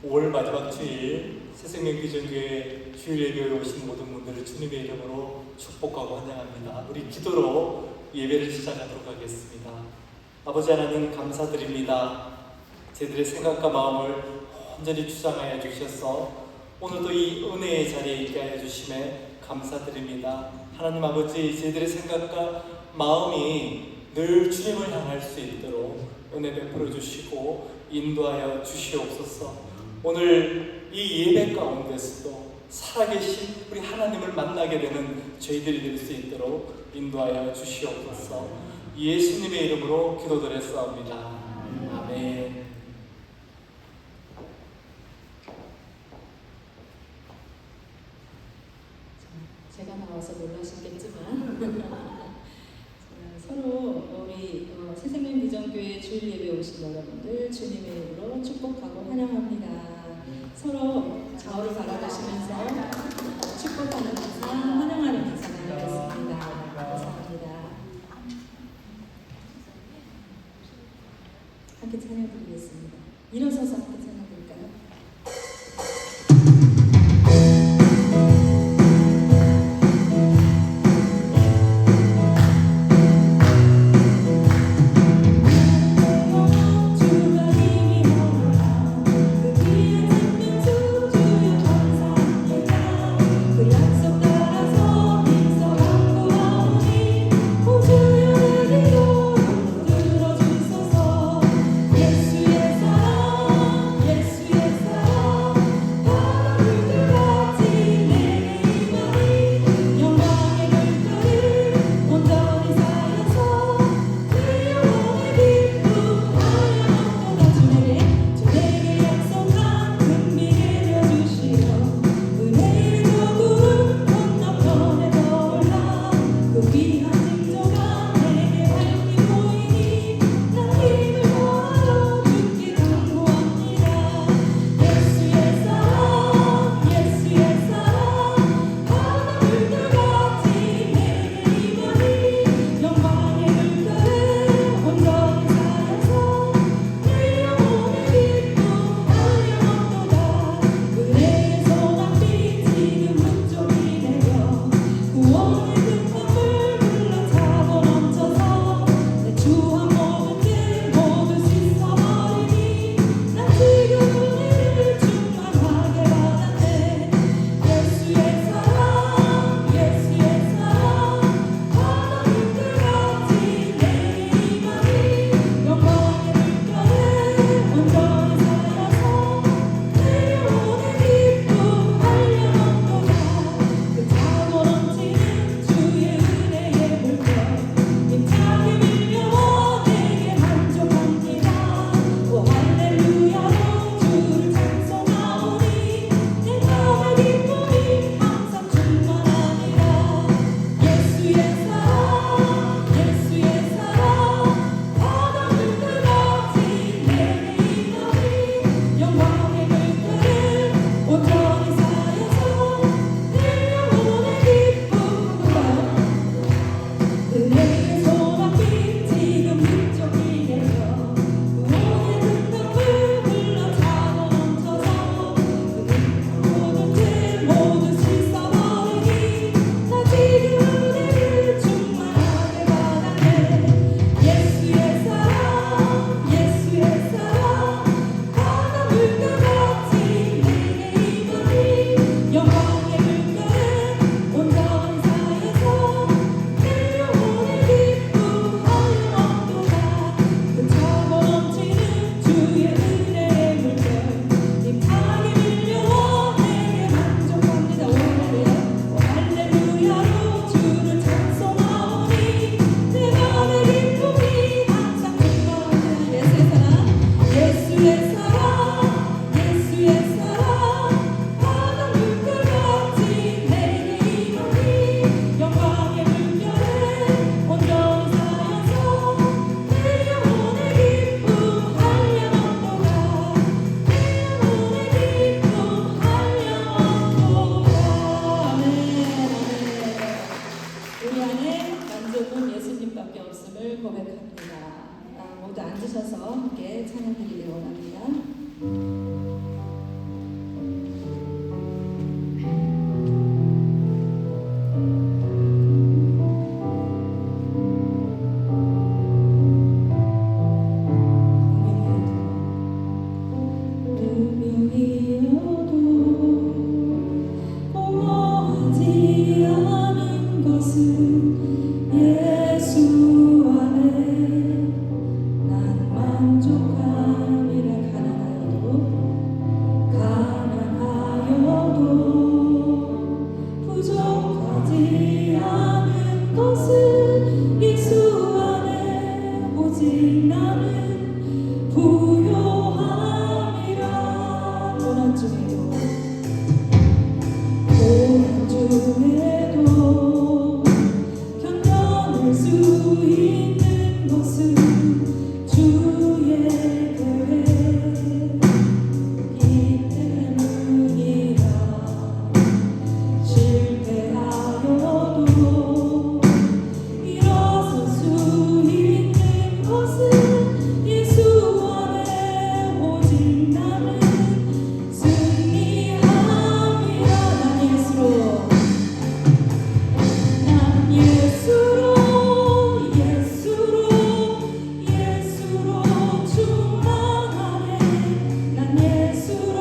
5월 마지막 주일 새생명 비전교회 주일 예배에 오신 모든 분들을 주님의 이름으로 축복하고 환영합니다. 우리 기도로 예배를 시작하도록 하겠습니다. 아버지 하나님 감사드립니다. 저희들의 생각과 마음을 온전히 주장하여 주셔서 오늘도 이 은혜의 자리에 있게 하여 주심에 감사드립니다. 하나님 아버지, 저희들의 생각과 마음이 늘 주님을 향할 수 있도록 은혜 베풀어 주시고 인도하여 주시옵소서. 오늘 이 예배 가운데서도 살아계신 우리 하나님을 만나게 되는 저희들이 될 수 있도록 인도하여 주시옵소서. 예수님의 이름으로 기도드렸사옵니다. 아멘. 제가 나와서 놀라셨겠지만 서로 우리 새생명 비전교회 주일 예배 오신 여러분들 주님의 이름으로 축복하고 환영합니다. 서로 좌우를 바라보시면서 축복하는 인사, 환영하는 인사 나누겠습니다. 감사합니다. 함께 찬양드리겠습니다. 일어서서 함께 찬양드릴까요? 예수의 사랑 운명이어도 공허하지 않은 것은 예수 안에 난 만족함이라. 가난하여도 부족하지 않은 것은 예수 안에 오직 나는 부요함이라. 고난 중에도 견뎌낼 수 있는 것은 주의 계획이기 때문이라. 실패하여도 일어설 수 있는 것은 예수 안에 오직 나는 승리함이라. 난 예수로 충만하네. 난 예수로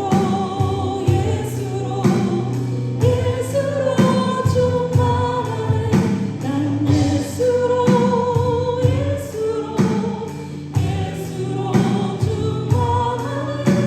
충만하네. 난 예수로 충만하네.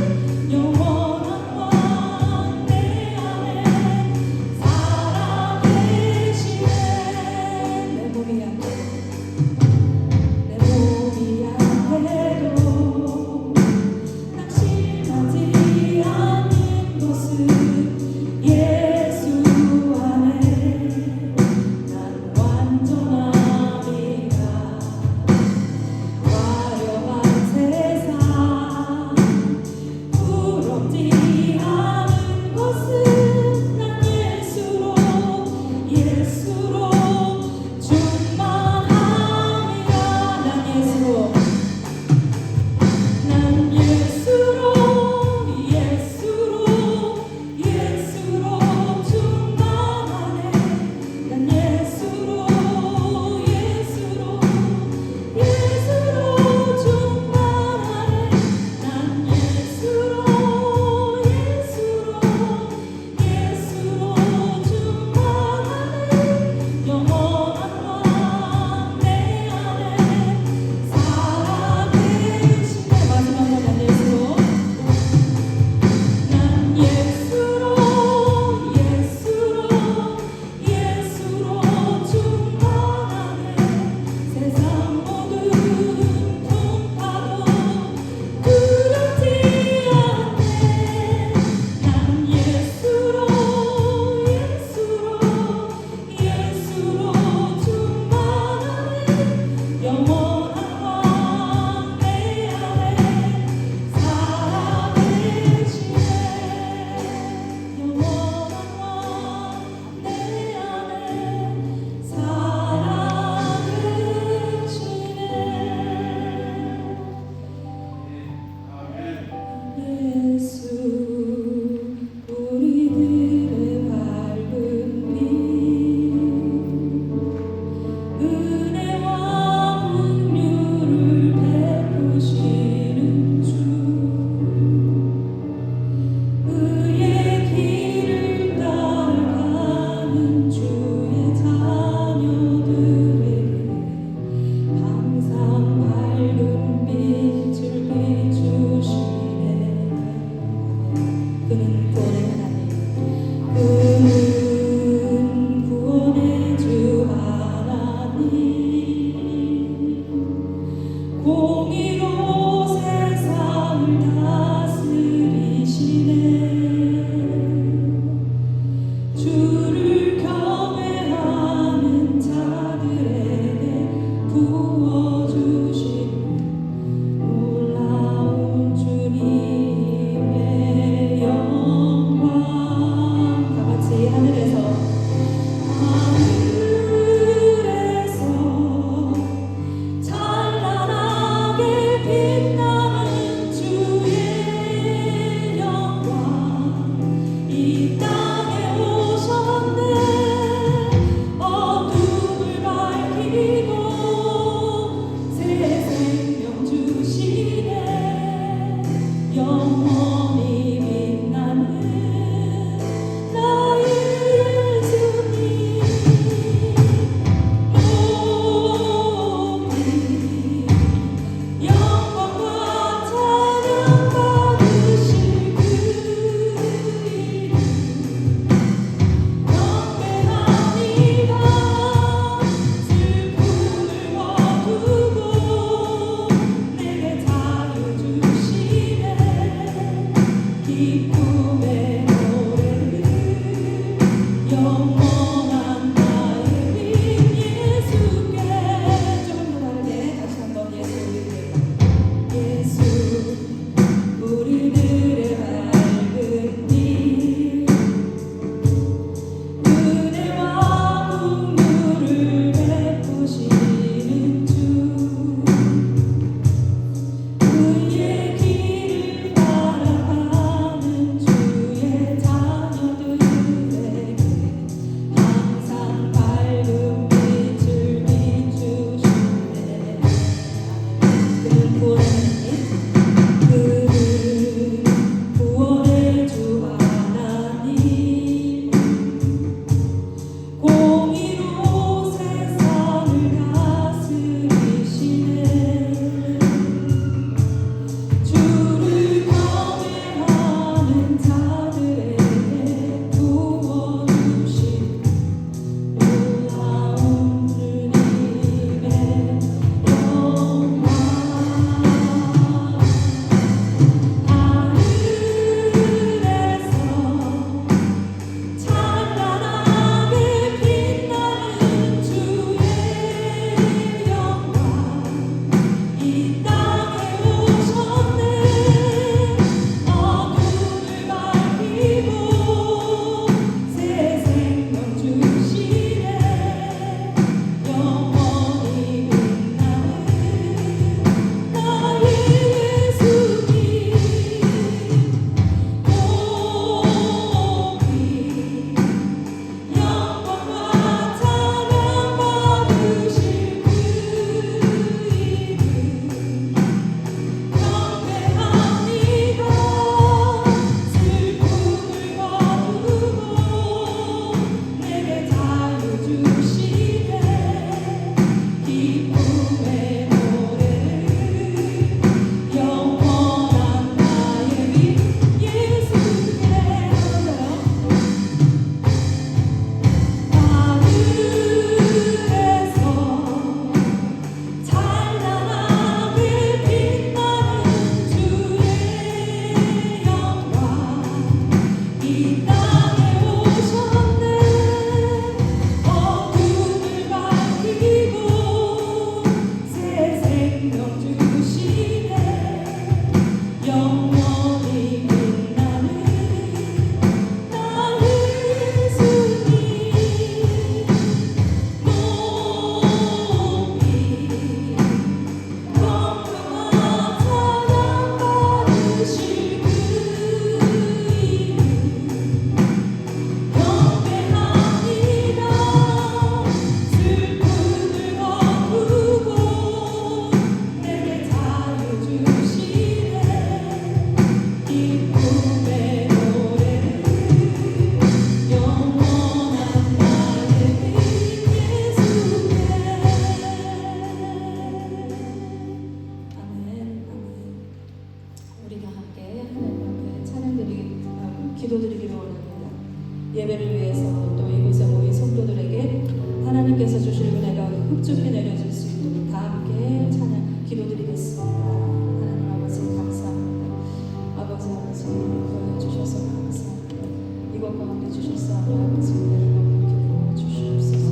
기쁨의 노래를 영원한 나의 빈 예수께 조금 더 다르게 다시 한번 예수 우리들의 밝은 길 은혜와 긍휼을 베푸시는 주 그의 길을 따라가는 주의 자녀들에게 항상 밝은 빛을 비추시네. 그는 구원의 주 하나님 공의로 세상을 다스리시네. 주를 경외하는 자들에게 구원 주신 놀라운 주님의 영광 하늘에서 찬란하게 빛나는 주의 영광 이 땅에 오셨네. 어둠을 밝히고 새 생명 주시네. 영원히 빛나는 나의 예수님 높이 영광과 찬양 받으실 그 이름 경배합니다. 슬픔을 거두고 내게 자유 주시네. 기쁨의 노래를 영원한 나의 빈 예수께 하늘에서 찬란하게 빛나는 주의 영광 이 땅에 오셨네. 어둠을 밝히고 새 생명 주시네. 영원히 빛나는 나의 예수님 높이 영광과 찬양 받으실 그 이름 경배합니다. 슬픔을 거두고 내게 자유 주시네. 기쁨의 노래를 영원한 나의 빈 예수께 아멘. 우리가 함께 하나님 앞에 찬양드리기 기도드리기를 원합니다. 예배를 위해서 또 이곳에 모인 성도들에게 하나님께서 주실 은혜가 흡족히 내려질 수 있도록 다 함께 찬양 기도드리겠습니다. 하나님 아버지 감사합니다. 아버지 보여주셔서 감사합니다. 이곳 가운데 주셔서 아버지 은혜를 넘기고 주시옵소서.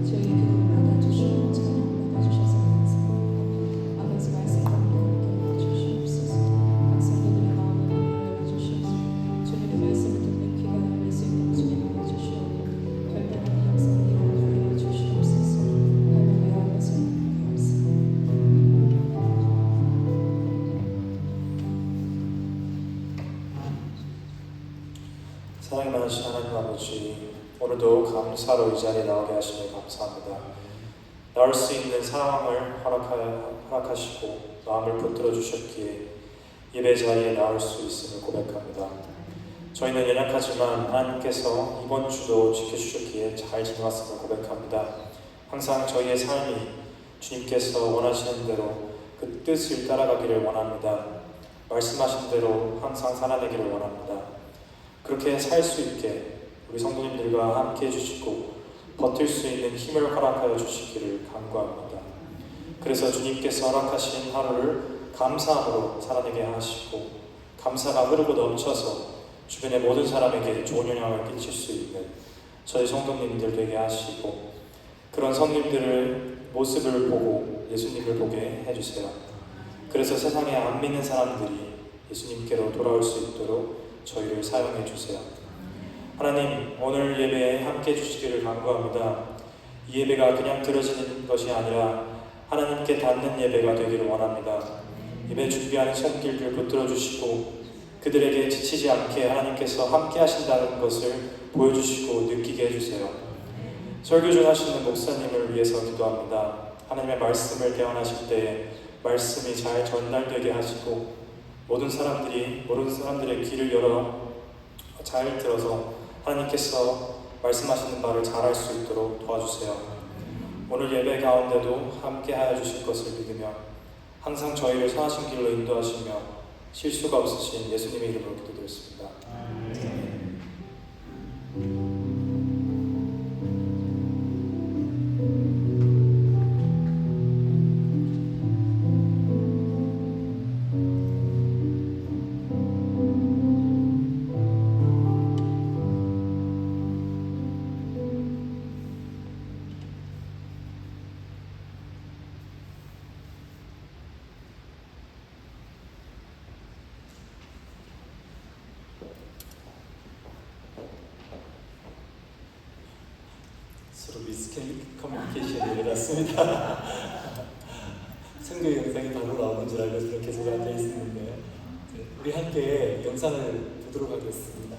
저희 기도를 받아주시고 찬양 받아주셔서 감사합니다. 아버지 말씀 가운데 함께 주시옵소서. 성도들의 마음을 열어주시옵소서. 주님의 말씀을 듣는 귀가 열릴 수 있도록 주님 알려주시옵고 별다른 영상을 이루어 주시옵소서. 할렐루야 아버지 감사합니다. 사랑이 많으신 하나님 아버지, 오늘도 감사로 이 자리에 나오게 하시니 감사합니다. 나올 수 있는 상황을 허락하시고 마음을 붙들어 주셨기에 예배 자리에 나올 수 있음을 고백합니다. 저희는 연약하지만 하나님께서 이번 주도 지켜주셨기에 잘 지나갔음을 고백합니다. 항상 저희의 삶이 주님께서 원하시는 대로 그 뜻을 따라가기를 원합니다. 말씀하신 대로 항상 살아내기를 원합니다. 그렇게 살 수 있게 우리 성도님들과 함께 해주시고 버틸 수 있는 힘을 허락하여 주시기를 간구합니다. 그래서 주님께서 허락하신 하루를 감사함으로 살아내게 하시고 감사가 흐르고 넘쳐서 주변의 모든 사람에게 좋은 영향을 끼칠 수 있는 저희 성도님들 되게 하시고, 그런 성님들의 모습을 보고 예수님을 보게 해주세요. 그래서 세상에 안 믿는 사람들이 예수님께로 돌아올 수 있도록 저희를 사용해 주세요. 하나님, 오늘 예배에 함께 해주시기를 간구합니다. 이 예배가 그냥 들어지는 것이 아니라 하나님께 닿는 예배가 되기를 원합니다. 예배 준비하는 손길들 붙들어 주시고 그들에게 지치지 않게 하나님께서 함께 하신다는 것을 보여주시고 느끼게 해주세요. 설교 중 하시는 목사님을 위해서 기도합니다. 하나님의 말씀을 개헌하실 때에 말씀이 잘 전달되게 하시고 모든 사람들의 귀를 열어 잘 들어서 하나님께서 말씀하시는 바를 잘 알 수 있도록 도와주세요. 오늘 예배 가운데도 함께 하여 주실 것을 믿으며 항상 저희를 선하신 길로 인도하시며 실수가 없으신 예수님의 이름으로 기도드렸습니다. 서로 미스커뮤니케이션이 일어났습니다. 선교 영상이 바로 나오는 줄 알고 저는 계속 앉아 있었는데, 우리 함께 영상을 보도록 하겠습니다.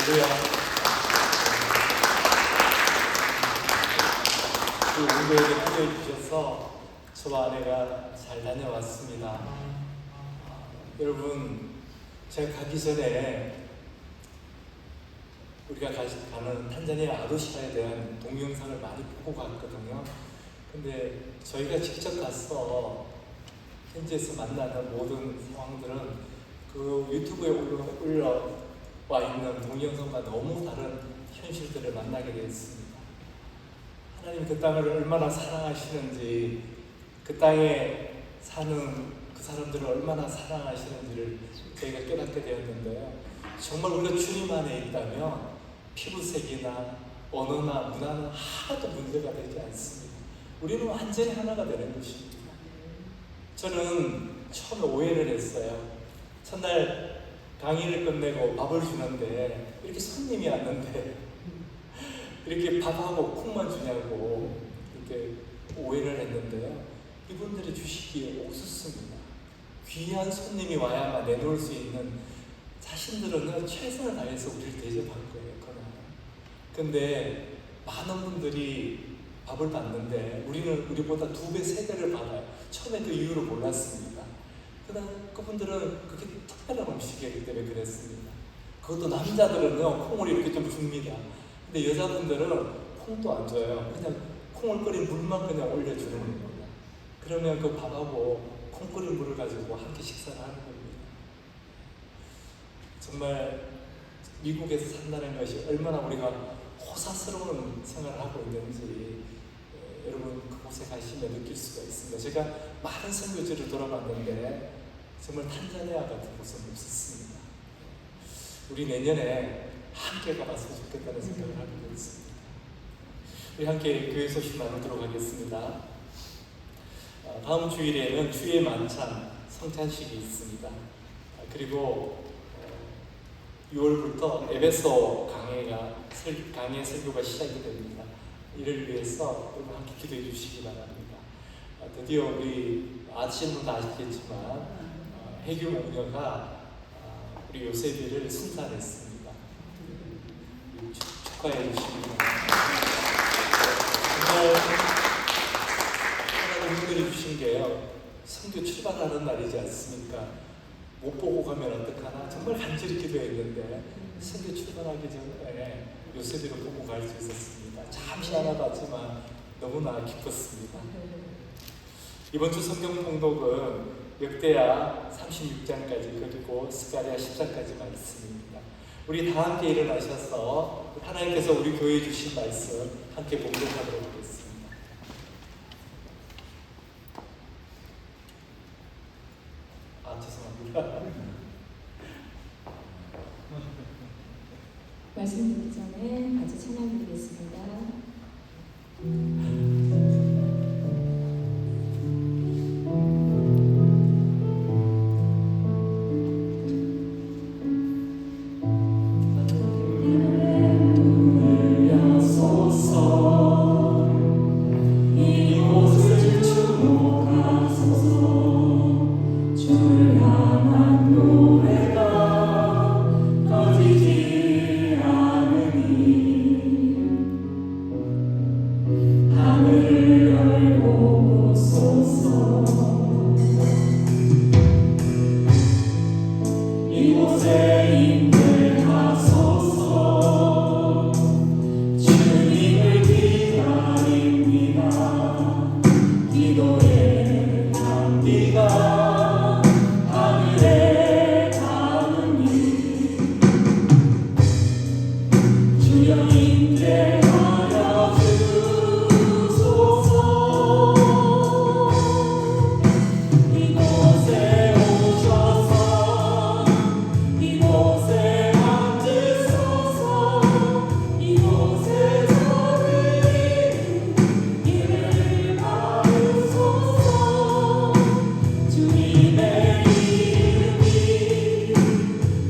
할렐루야. 그 운동에 기도해 주셔서 저와 아내가 잘 다녀왔습니다. 여러분, 제가 가기 전에 우리가 가는 탄자니아 아루샤에 대한 동영상을 많이 보고 갔거든요. 근데 저희가 직접 가서 현지에서 만나는 모든 상황들은 그 유튜브에 올라와 있는 동영상과 너무 다른 현실들을 만나게 되었습니다. 하나님 그 땅을 얼마나 사랑하시는지, 그 땅에 사는 그 사람들을 얼마나 사랑하시는지를 저희가 깨닫게 되었는데요. 정말 우리가 주님 안에 있다면 피부색이나 언어나 문화는 하나도 문제가 되지 않습니다. 우리는 완전히 하나가 되는 것입니다. 저는 처음에 오해를 했어요. 첫날 강의를 끝내고 밥을 주는데 이렇게 손님이 왔는데 이렇게 밥하고 콩만 주냐고 이렇게 오해를 했는데요. 이분들이 주시기에 옥수수입니다. 귀한 손님이 와야만 내놓을 수 있는, 자신들은 최선을 다해서 우리를 대접할 거예요. 그날. 근데 많은 분들이 밥을 받는데 우리는 우리보다 2배, 3배를 받아요. 처음에 그 이유를 몰랐습니다. 그분들은 그게 특별한 음식이기 때문에 그랬습니다. 그것도 남자들은요, 콩을 이렇게 좀 줍니다. 근데 여자분들은 콩도 안 줘요. 그냥 콩을 끓인 물만 그냥 올려주는 겁니다. 그러면 그 밥하고 콩 끓인 물을 가지고 함께 식사를 하는 겁니다. 정말 미국에서 산다는 것이 얼마나 우리가 호사스러운 생활을 하고 있는지 여러분 그곳에 가시면 느낄 수가 있습니다. 제가 많은 선교지를 돌아봤는데 정말 탄자니아 같은 곳은 없었습니다. 우리 내년에 함께 가봤으면 좋겠다는 생각을 하게 되었습니다. 우리 함께 교회 소식 나누도록 하겠습니다. 다음 주일에는 주의 만찬 성찬식이 있습니다. 그리고 6월부터 에베소 강해 설교가 시작이 됩니다. 이를 위해서 여러분 함께 기도해 주시기 바랍니다. 드디어 우리 아시는 분도 아시겠지만 해교 목녀가 우리 요셉이를 순산했습니다. 축하해 주시기 바랍니다. 정말 하나님 은혜를 주신 게요, 선교 출발하는 날이지 않습니까? 못 보고 가면 어떡하나 정말 간절히 기도했는데 선교 출발하기 전에 요셉이를 보고 갈 수 있었습니다. 잠시 하나 봤지만 너무나 기뻤습니다. 이번 주 성경 봉독은 역대하 36장까지 그리고 스가랴 10장까지만 있습니다. 우리 다 함께 일어나셔서 하나님께서 우리 교회에 주신 말씀 함께 봉독하도록 하겠습니다. 죄송합니다. 말씀 듣기 전에 같이 찬양 드리겠습니다.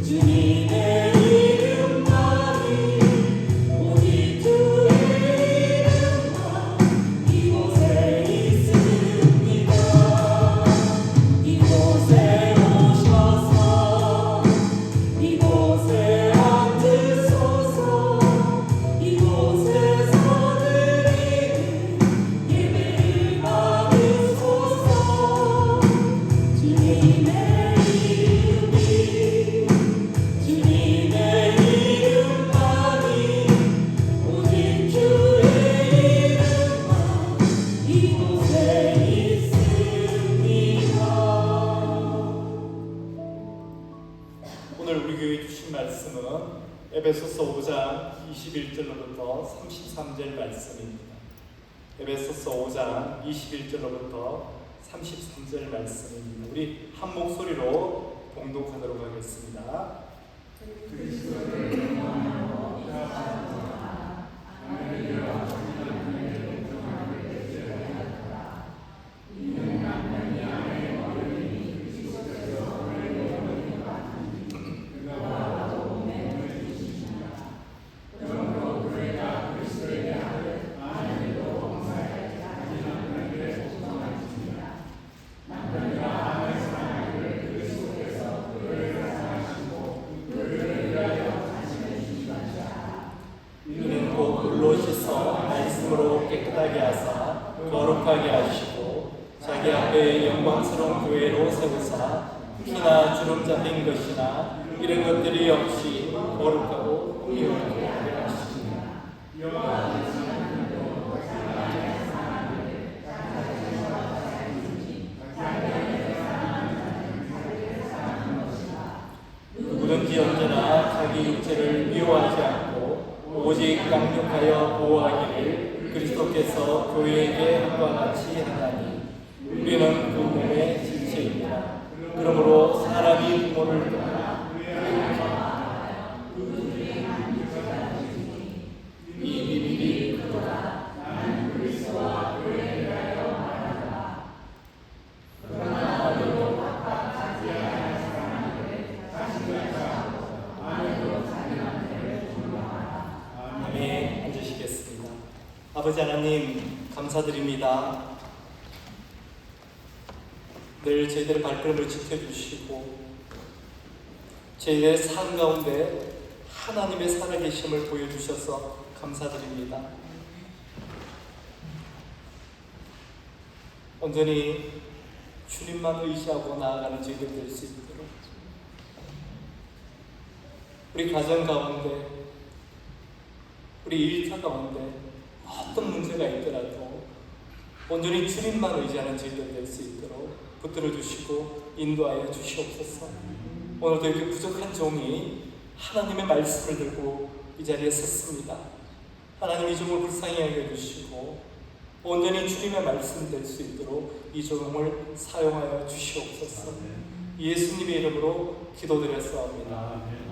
주님의 이름만이 우리 두 5장 21절로부터 33절 말씀입니다. 에베소서 5장 21절로부터 33절 말씀입니다. 우리 한 목소리로 봉독하도록 하겠습니다. 이는 곧 물로 씻어 말씀으로 깨끗하게 하사 거룩하게 하시고 자기 앞에 영광스러운 교회로 세우사 피나 주름 잡힌 것이나 이런 것들이 없이 거룩하고 공의롭게 하게 하시니라. 누구든지 언제나 자기 육체를 미워하지 않고 오직 강력하여 보호하기를 그리스도께서 교회에게 한과 같이 하나니 우리는 그 몸의 지체입니다. 그러므로 사람이 부모를 떠나 이 비밀이 크도다. 나는 그리스도와 교회에 대하여 말한다. 그러나 너도 각각 자기의 사랑을 자신을 사랑하고 아내도 자기 남편을 존경하라. 아멘. 앉으시겠습니다. 아버지 하나님 감사드립니다. 늘 저희들의 발걸음을 지켜주시고 저희들의 삶 가운데 하나님의 살아계심을 보여주셔서 감사드립니다. 온전히 주님만 의지하고 나아가는 저희들 될 수 있도록 우리 가정 가운데 우리 일터 가운데 어떤 문제가 있더라도 온전히 주님만 의지하는 저희들 될 수 있도록 붙들어 주시고 인도하여 주시옵소서. 오늘도 이렇게 부족한 종이 하나님의 말씀을 들고 이 자리에 섰습니다. 하나님 이 종을 불쌍히 하게 해주시고 온전히 주님의 말씀 될 수 있도록 이 종을 사용하여 주시옵소서. 예수님의 이름으로 기도드렸사옵니다. 아멘.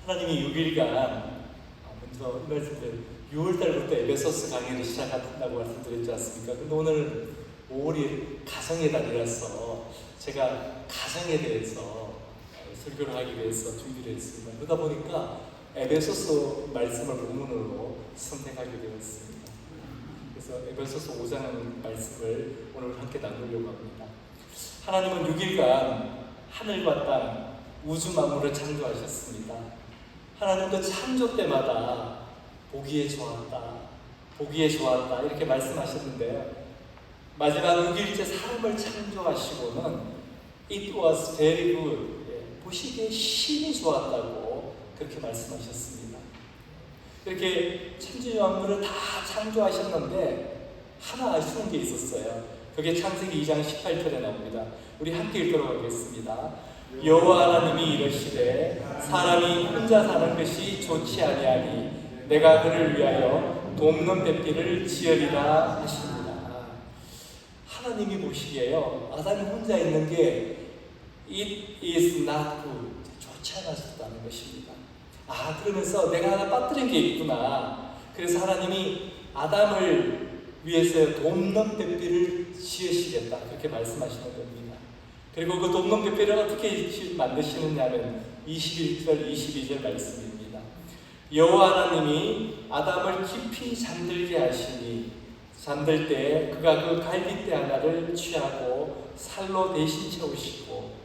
하나님이 6일간 먼저 이 말씀을 6월달부터 에베소스 강의를 시작한다고 말씀드렸지 않습니까? 근데 오늘 5월이 가정의 달이라서 제가 가정에 대해서 설교를 하기 위해서 준비를 했습니다. 그러다 보니까 에베소스 말씀을 본문으로 선택하게 되었습니다. 그래서 에베소스 5장 말씀을 오늘 함께 나누려고 합니다. 하나님은 6일간 하늘과 땅, 우주 만물을 창조하셨습니다. 하나님도 창조 때마다 보기에 좋았다, 보기에 좋았다 이렇게 말씀하셨는데요. 마지막 6일째 사람을 창조하시고는 It was very good, 보시기에 심히 좋았다고 그렇게 말씀하셨습니다. 이렇게 천지 만물을 다 창조하셨는데 하나 아쉬운 게 있었어요. 그게 창세기 2장 18절에 나옵니다. 우리 함께 읽도록 하겠습니다. 여호와 하나님이 이르시되 사람이 혼자 사는 것이 좋지 아니하니 내가 그를 위하여 돕는 뱃비를 지으리라 하십니다. 하나님이 보시기에요, 아담이 혼자 있는 게 It is not good, 좋지 않았다는 것입니다. 그러면서 내가 하나 빠뜨린 게 있구나. 그래서 하나님이 아담을 위해서 돕는 뱃비를 지으시겠다 그렇게 말씀하시는 겁니다. 그리고 그 돕는 뱃비를 어떻게 만드시느냐 하면 21절 22절 말씀입니다. 여호와 하나님이 아담을 깊이 잠들게 하시니 잠들 때 그가 그 갈빗대 하나를 취하고 살로 대신 채우시고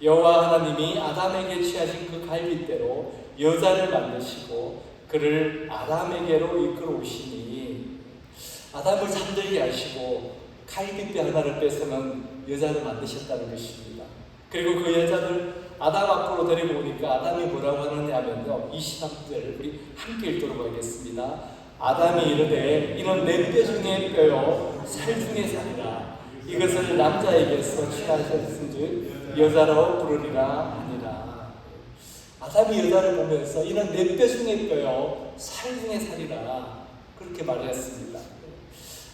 여호와 하나님이 아담에게 취하신 그 갈빗대로 여자를 만드시고 그를 아담에게로 이끌어 오시니 아담을 잠들게 하시고 갈빗대 하나를 뺏으면 여자를 만드셨다는 것입니다. 그리고 그 여자를 아담 앞으로 데리고 오니까 아담이 뭐라고 하느냐 하면요, 23절 우리 함께 읽도록 하겠습니다. 아담이 이르되 이는 내 뼈 중에 뼈요 살 중에 살이라. 이것을 남자에게서 취하셨은즉 여자로 부르리라 하니라. 아담이 여자를 보면서 이는 내 뼈 중에 뼈요 살 중에 살이라 그렇게 말했습니다.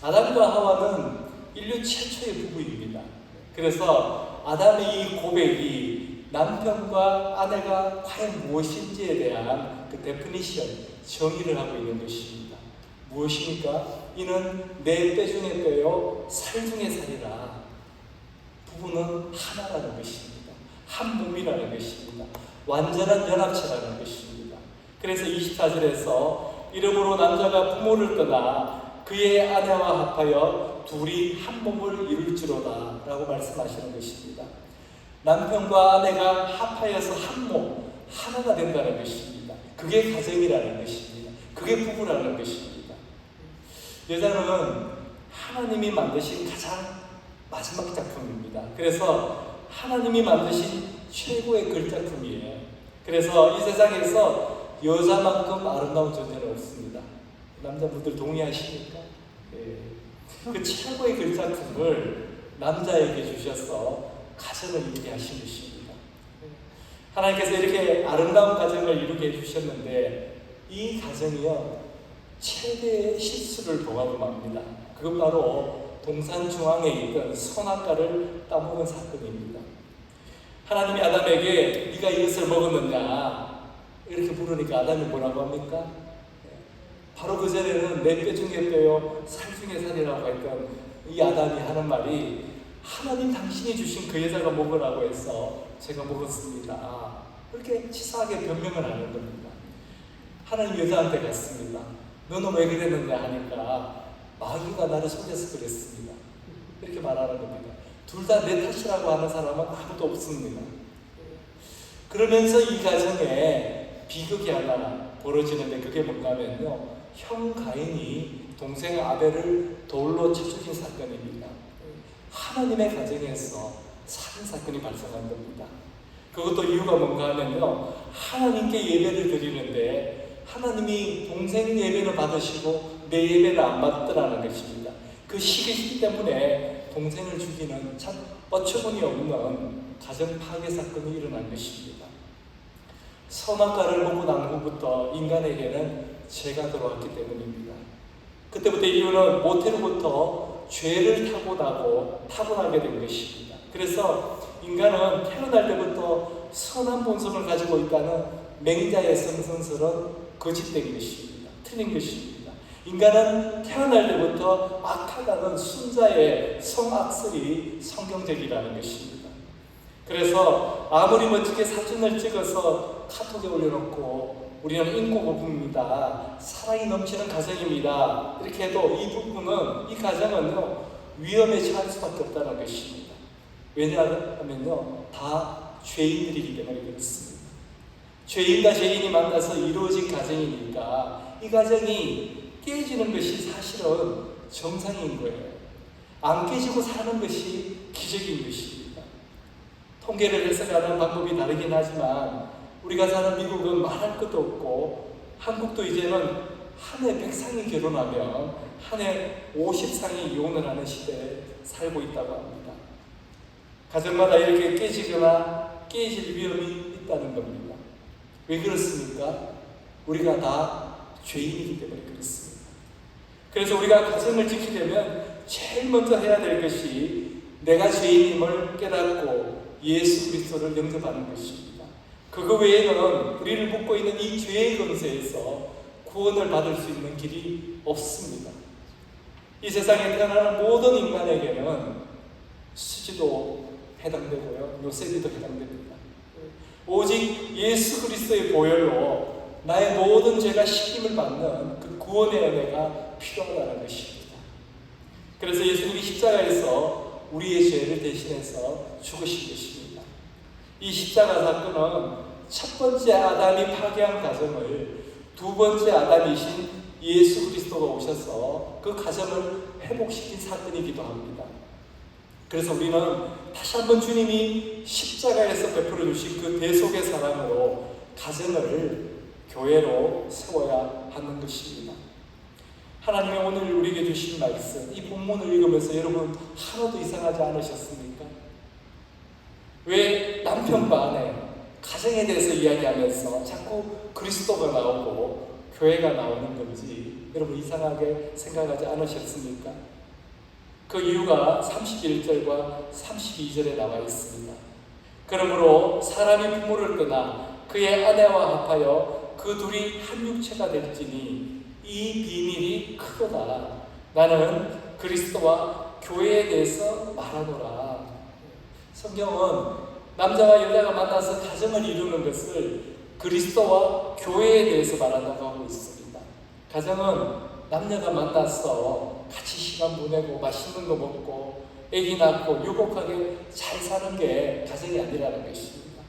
아담과 하와는 인류 최초의 부부입니다. 그래서 아담의 이 고백이 남편과 아내가 과연 무엇인지에 대한 그 데피니션, 정의를 하고 있는 것입니다. 무엇입니까? 이는 내 뼈 중에 뼈요 살 중에 살이라. 부부는 하나라는 것입니다. 한 몸이라는 것입니다. 완전한 연합체라는 것입니다. 그래서 24절에서 이러므로 남자가 부모를 떠나 그의 아내와 합하여 둘이 한 몸을 이룰지로다 라고 말씀하시는 것입니다. 남편과 아내가 합하여서 한 몸, 하나가 된다는 것입니다. 그게 가정이라는 것입니다. 그게 부부라는 것입니다. 여자는 하나님이 만드신 가장 마지막 작품입니다. 그래서 하나님이 만드신 최고의 글작품이에요. 그래서 이 세상에서 여자만큼 아름다운 존재는 없습니다. 남자분들 동의하십니까? 네. 그 최고의 글작품을 남자에게 주셔서 가정을 이루게 하신 것입니다. 하나님께서 이렇게 아름다운 가정을 이루게 해주셨는데 이 가정이요 최대의 실수를 범합니다. 그건 바로 동산 중앙에 있던 선악과를 따먹은 사건입니다. 하나님이 아담에게 네가 이것을 먹었느냐 이렇게 물으니까 아담이 뭐라고 합니까? 바로 그 전에는 내 뼈 중에 뼈요 살 중에 살이라고 했던 이 아담이 하는 말이 하나님 당신이 주신 그 여자가 먹으라고 해서 제가 먹었습니다. 그렇게 치사하게 변명을 하는 겁니다. 하나님 여자한테 갔습니다. 너는 왜 그랬느냐 하니까 마귀가 나를 속여서 그랬습니다. 이렇게 말하는 겁니다. 둘 다 내 탓이라고 하는 사람은 아무도 없습니다. 그러면서 이 가정에 비극이 하나 벌어지는데 그게 뭔가 하면요 형 가인이 동생 아벨을 돌로 쳐 죽인 사건입니다. 하나님의 가정에서 살인 사건이 발생한 겁니다. 그것도 이유가 뭔가 하면요 하나님께 예배를 드리는데 하나님이 동생 예배를 받으시고 내 예배를 안 받더라는 것입니다. 그 시기 때문에 동생을 죽이는 참 어처구니 없는 가정 파괴 사건이 일어난 것입니다. 선악과를 먹고 난 후부터 인간에게는 죄가 들어왔기 때문입니다. 그때부터 인류는 모태로부터 죄를 타고나게 된 것입니다. 그래서 인간은 태어날 때부터 선한 본성을 가지고 있다는 맹자의 성선설은 거짓된 것입니다. 틀린 것입니다. 인간은 태어날 때부터 악하다는 순자의 성악설이 성경적이라는 것입니다. 그래서 아무리 멋지게 사진을 찍어서 카톡에 올려놓고 우리는 인고부부입니다. 사랑이 넘치는 가정입니다. 이렇게 해도 이 부부는, 이 가정은요, 위험에 처할 수밖에 없다는 것입니다. 왜냐하면요, 다 죄인들이기 때문에 그렇습니다. 죄인과 죄인이 만나서 이루어진 가정이니까 이 가정이 깨지는 것이 사실은 정상인 거예요. 안 깨지고 사는 것이 기적인 것입니다. 통계를 해석하는 방법이 다르긴 하지만 우리가 사는 미국은 말할 것도 없고 한국도 이제는 한 해 100상이 결혼하면 한 해 50상이 이혼을 하는 시대에 살고 있다고 합니다. 가정마다 이렇게 깨지거나 깨질 위험이 있다는 겁니다. 왜 그렇습니까? 우리가 다 죄인이기 때문에 그렇습니다. 그래서 우리가 가정을 지키려면 제일 먼저 해야 될 것이 내가 죄인임을 깨닫고 예수 그리스도를 영접하는 것입니다. 그거 외에는 우리를 묶고 있는 이 죄의 권세에서 구원을 받을 수 있는 길이 없습니다. 이 세상에 태어나는 모든 인간에게는 수지도 해당되고요, 요셉이도 해당됩니다. 오직 예수 그리스도의 보혈로 나의 모든 죄가 씻김을 받는 그 구원의 은혜가 필요하다는 것입니다. 그래서 예수님이 십자가에서 우리의 죄를 대신해서 죽으신 것입니다. 이 십자가 사건은 첫 번째 아담이 파괴한 가정을 두 번째 아담이신 예수 그리스도가 오셔서 그 가정을 회복시킨 사건이기도 합니다. 그래서 우리는 다시 한번 주님이 십자가에서 베풀어 주신 그 대속의 사랑으로 가정을 교회로 세워야 하는 것입니다. 하나님의 오늘 우리에게 주신 말씀, 이 본문을 읽으면서 여러분 하나도 이상하지 않으셨습니까? 왜 남편과 아내, 가정에 대해서 이야기하면서 자꾸 그리스도가 나오고 교회가 나오는 건지 여러분 이상하게 생각하지 않으셨습니까? 그 이유가 31절과 32절에 나와 있습니다. 그러므로 사람이 부모를 떠나 그의 아내와 합하여 그 둘이 한 육체가 될지니 이 비밀이 크도다. 나는 그리스도와 교회에 대해서 말하노라. 성경은 남자와 여자가 만나서 가정을 이루는 것을 그리스도와 교회에 대해서 말한다고 하고 있습니다. 가정은 남녀가 만나서 같이 시간 보내고 맛있는 거 먹고 아기 낳고 유복하게 잘 사는 게 가정이 아니라는 것입니다.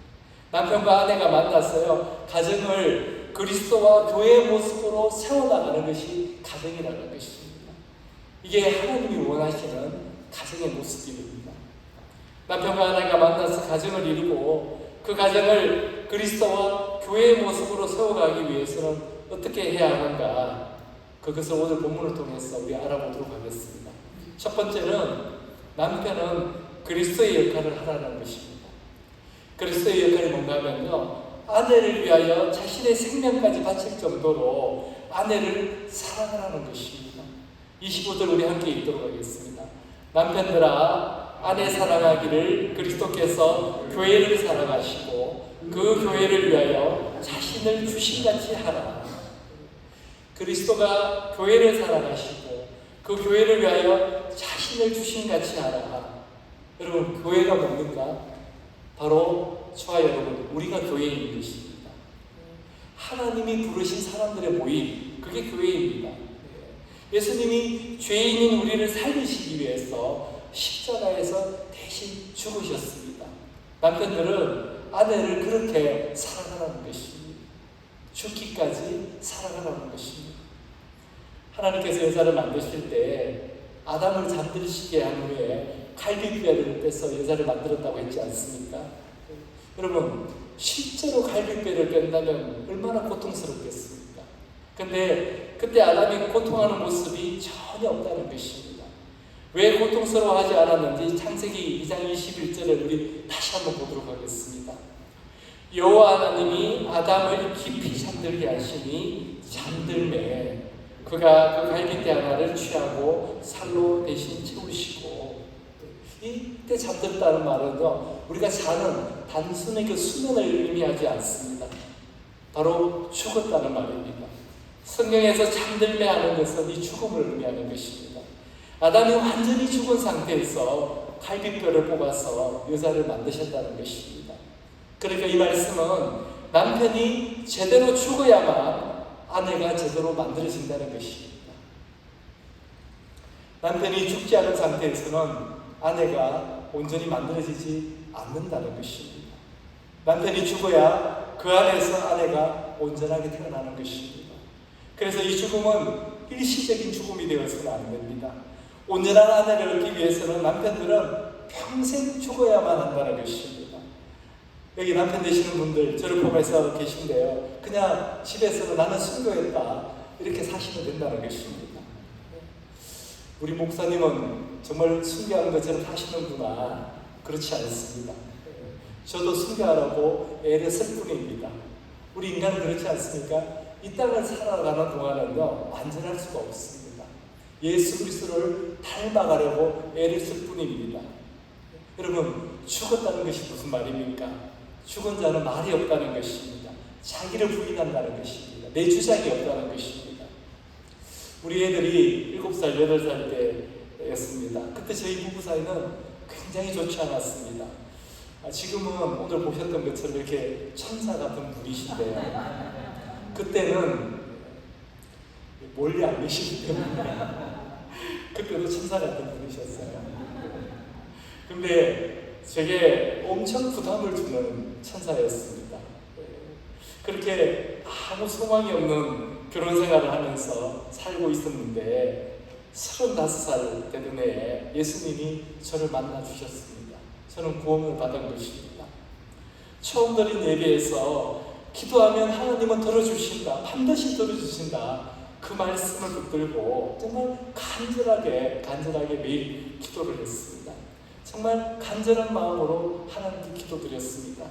남편과 아내가 만났어요. 가정을 그리스도와 교회의 모습으로 세워나가는 것이 가정이라는 것입니다. 이게 하나님이 원하시는 가정의 모습입니다. 남편과 아내가 만나서 가정을 이루고 그 가정을 그리스도와 교회의 모습으로 세워가기 위해서는 어떻게 해야 하는가? 그것을 오늘 본문을 통해서 우리 알아보도록 하겠습니다. 첫 번째는 남편은 그리스도의 역할을 하라는 것입니다. 그리스도의 역할이 뭔가 하면요, 아내를 위하여 자신의 생명까지 바칠 정도로 아내를 사랑하라는 것입니다. 25절 우리 함께 읽도록 하겠습니다. 남편들아 아내 사랑하기를 그리스도께서 교회를 사랑하시고 그 교회를 위하여 자신을 주신같이 하라. 그리스도가 교회를 사랑하시고 그 교회를 위하여 자신을 주신같이 하라. 여러분 교회가 뭡니까? 바로 저와 여러분 우리가 교회인 것입니다. 하나님이 부르신 사람들의 모임, 그게 교회입니다. 예수님이 죄인인 우리를 살리시기 위해서 십자가에서 대신 죽으셨습니다. 남편들은 아내를 그렇게 사랑하라는 것입니다. 죽기까지 사랑하라는 것입니다. 하나님께서 여자를 만드실 때 아담을 잠들시게 한 후에 갈빗뼈를 빼서 여자를 만들었다고 했지 않습니까? 여러분 실제로 갈빗뼈를 뺀다면 얼마나 고통스럽겠습니까? 근데 그때 아담이 고통하는 모습이 전혀 없다는 것입니다. 왜 고통스러워하지 않았는지 창세기 2장 21절을 우리 다시 한번 보도록 하겠습니다. 여호와 하나님이 아담을 깊이 잠들게 하시니 잠들매 그가 그 갈빗대 하나를 취하고 살로 대신 채우시고, 이때 잠들다는 말은요 우리가 자는 단순히 그 수면을 의미하지 않습니다. 바로 죽었다는 말입니다. 성경에서 잠들매 하는 것은 이 죽음을 의미하는 것입니다. 아담이 완전히 죽은 상태에서 갈빗뼈를 뽑아서 여자를 만드셨다는 것입니다. 그러니까 이 말씀은 남편이 제대로 죽어야만 아내가 제대로 만들어진다는 것입니다. 남편이 죽지 않은 상태에서는 아내가 온전히 만들어지지 않는다는 것입니다. 남편이 죽어야 그 안에서 아내가 온전하게 태어나는 것입니다. 그래서 이 죽음은 일시적인 죽음이 되어서는 안 됩니다. 온전한 아내를 얻기 위해서는 남편들은 평생 죽어야만 한다는 것입니다. 여기 남편 되시는 분들 저를 포함해서 계신데요, 그냥 집에서는 나는 순교했다 이렇게 사시면 된다는 것입니다. 우리 목사님은 정말 순교하는 것처럼 사시는구나. 그렇지 않습니다. 저도 순교하라고 애를 쓸 뿐입니다. 우리 인간은 그렇지 않습니까? 이 땅을 살아가는 동안은요 완전할 수가 없습니다. 예수 그리스도를 닮아가려고 애를 쓸 뿐입니다. 여러분 죽었다는 것이 무슨 말입니까? 죽은 자는 말이 없다는 것입니다. 자기를 부인한다는 것입니다. 내 주장이 없다는 것입니다. 우리 애들이 7살, 8살 때였습니다. 그때 저희 부부 사이는 굉장히 좋지 않았습니다. 지금은 오늘 보셨던 것처럼 이렇게 천사 같은 분이신데요, 그때는 멀리 안 계시기 때문에 그때도 천사 같은 분이셨어요. 근데 제게 엄청 부담을 주는 천사였습니다. 그렇게 아무 소망이 없는 결혼 생활을 하면서 살고 있었는데 35살 되던 해에 예수님이 저를 만나 주셨습니다. 저는 구원을 받은 것입니다. 처음 드린 예배에서 기도하면 하나님은 들어주신다, 반드시 들어주신다, 그 그 말씀을 붙들고 정말 간절하게 매일 기도를 했습니다. 정말 간절한 마음으로 하나님께 기도드렸습니다.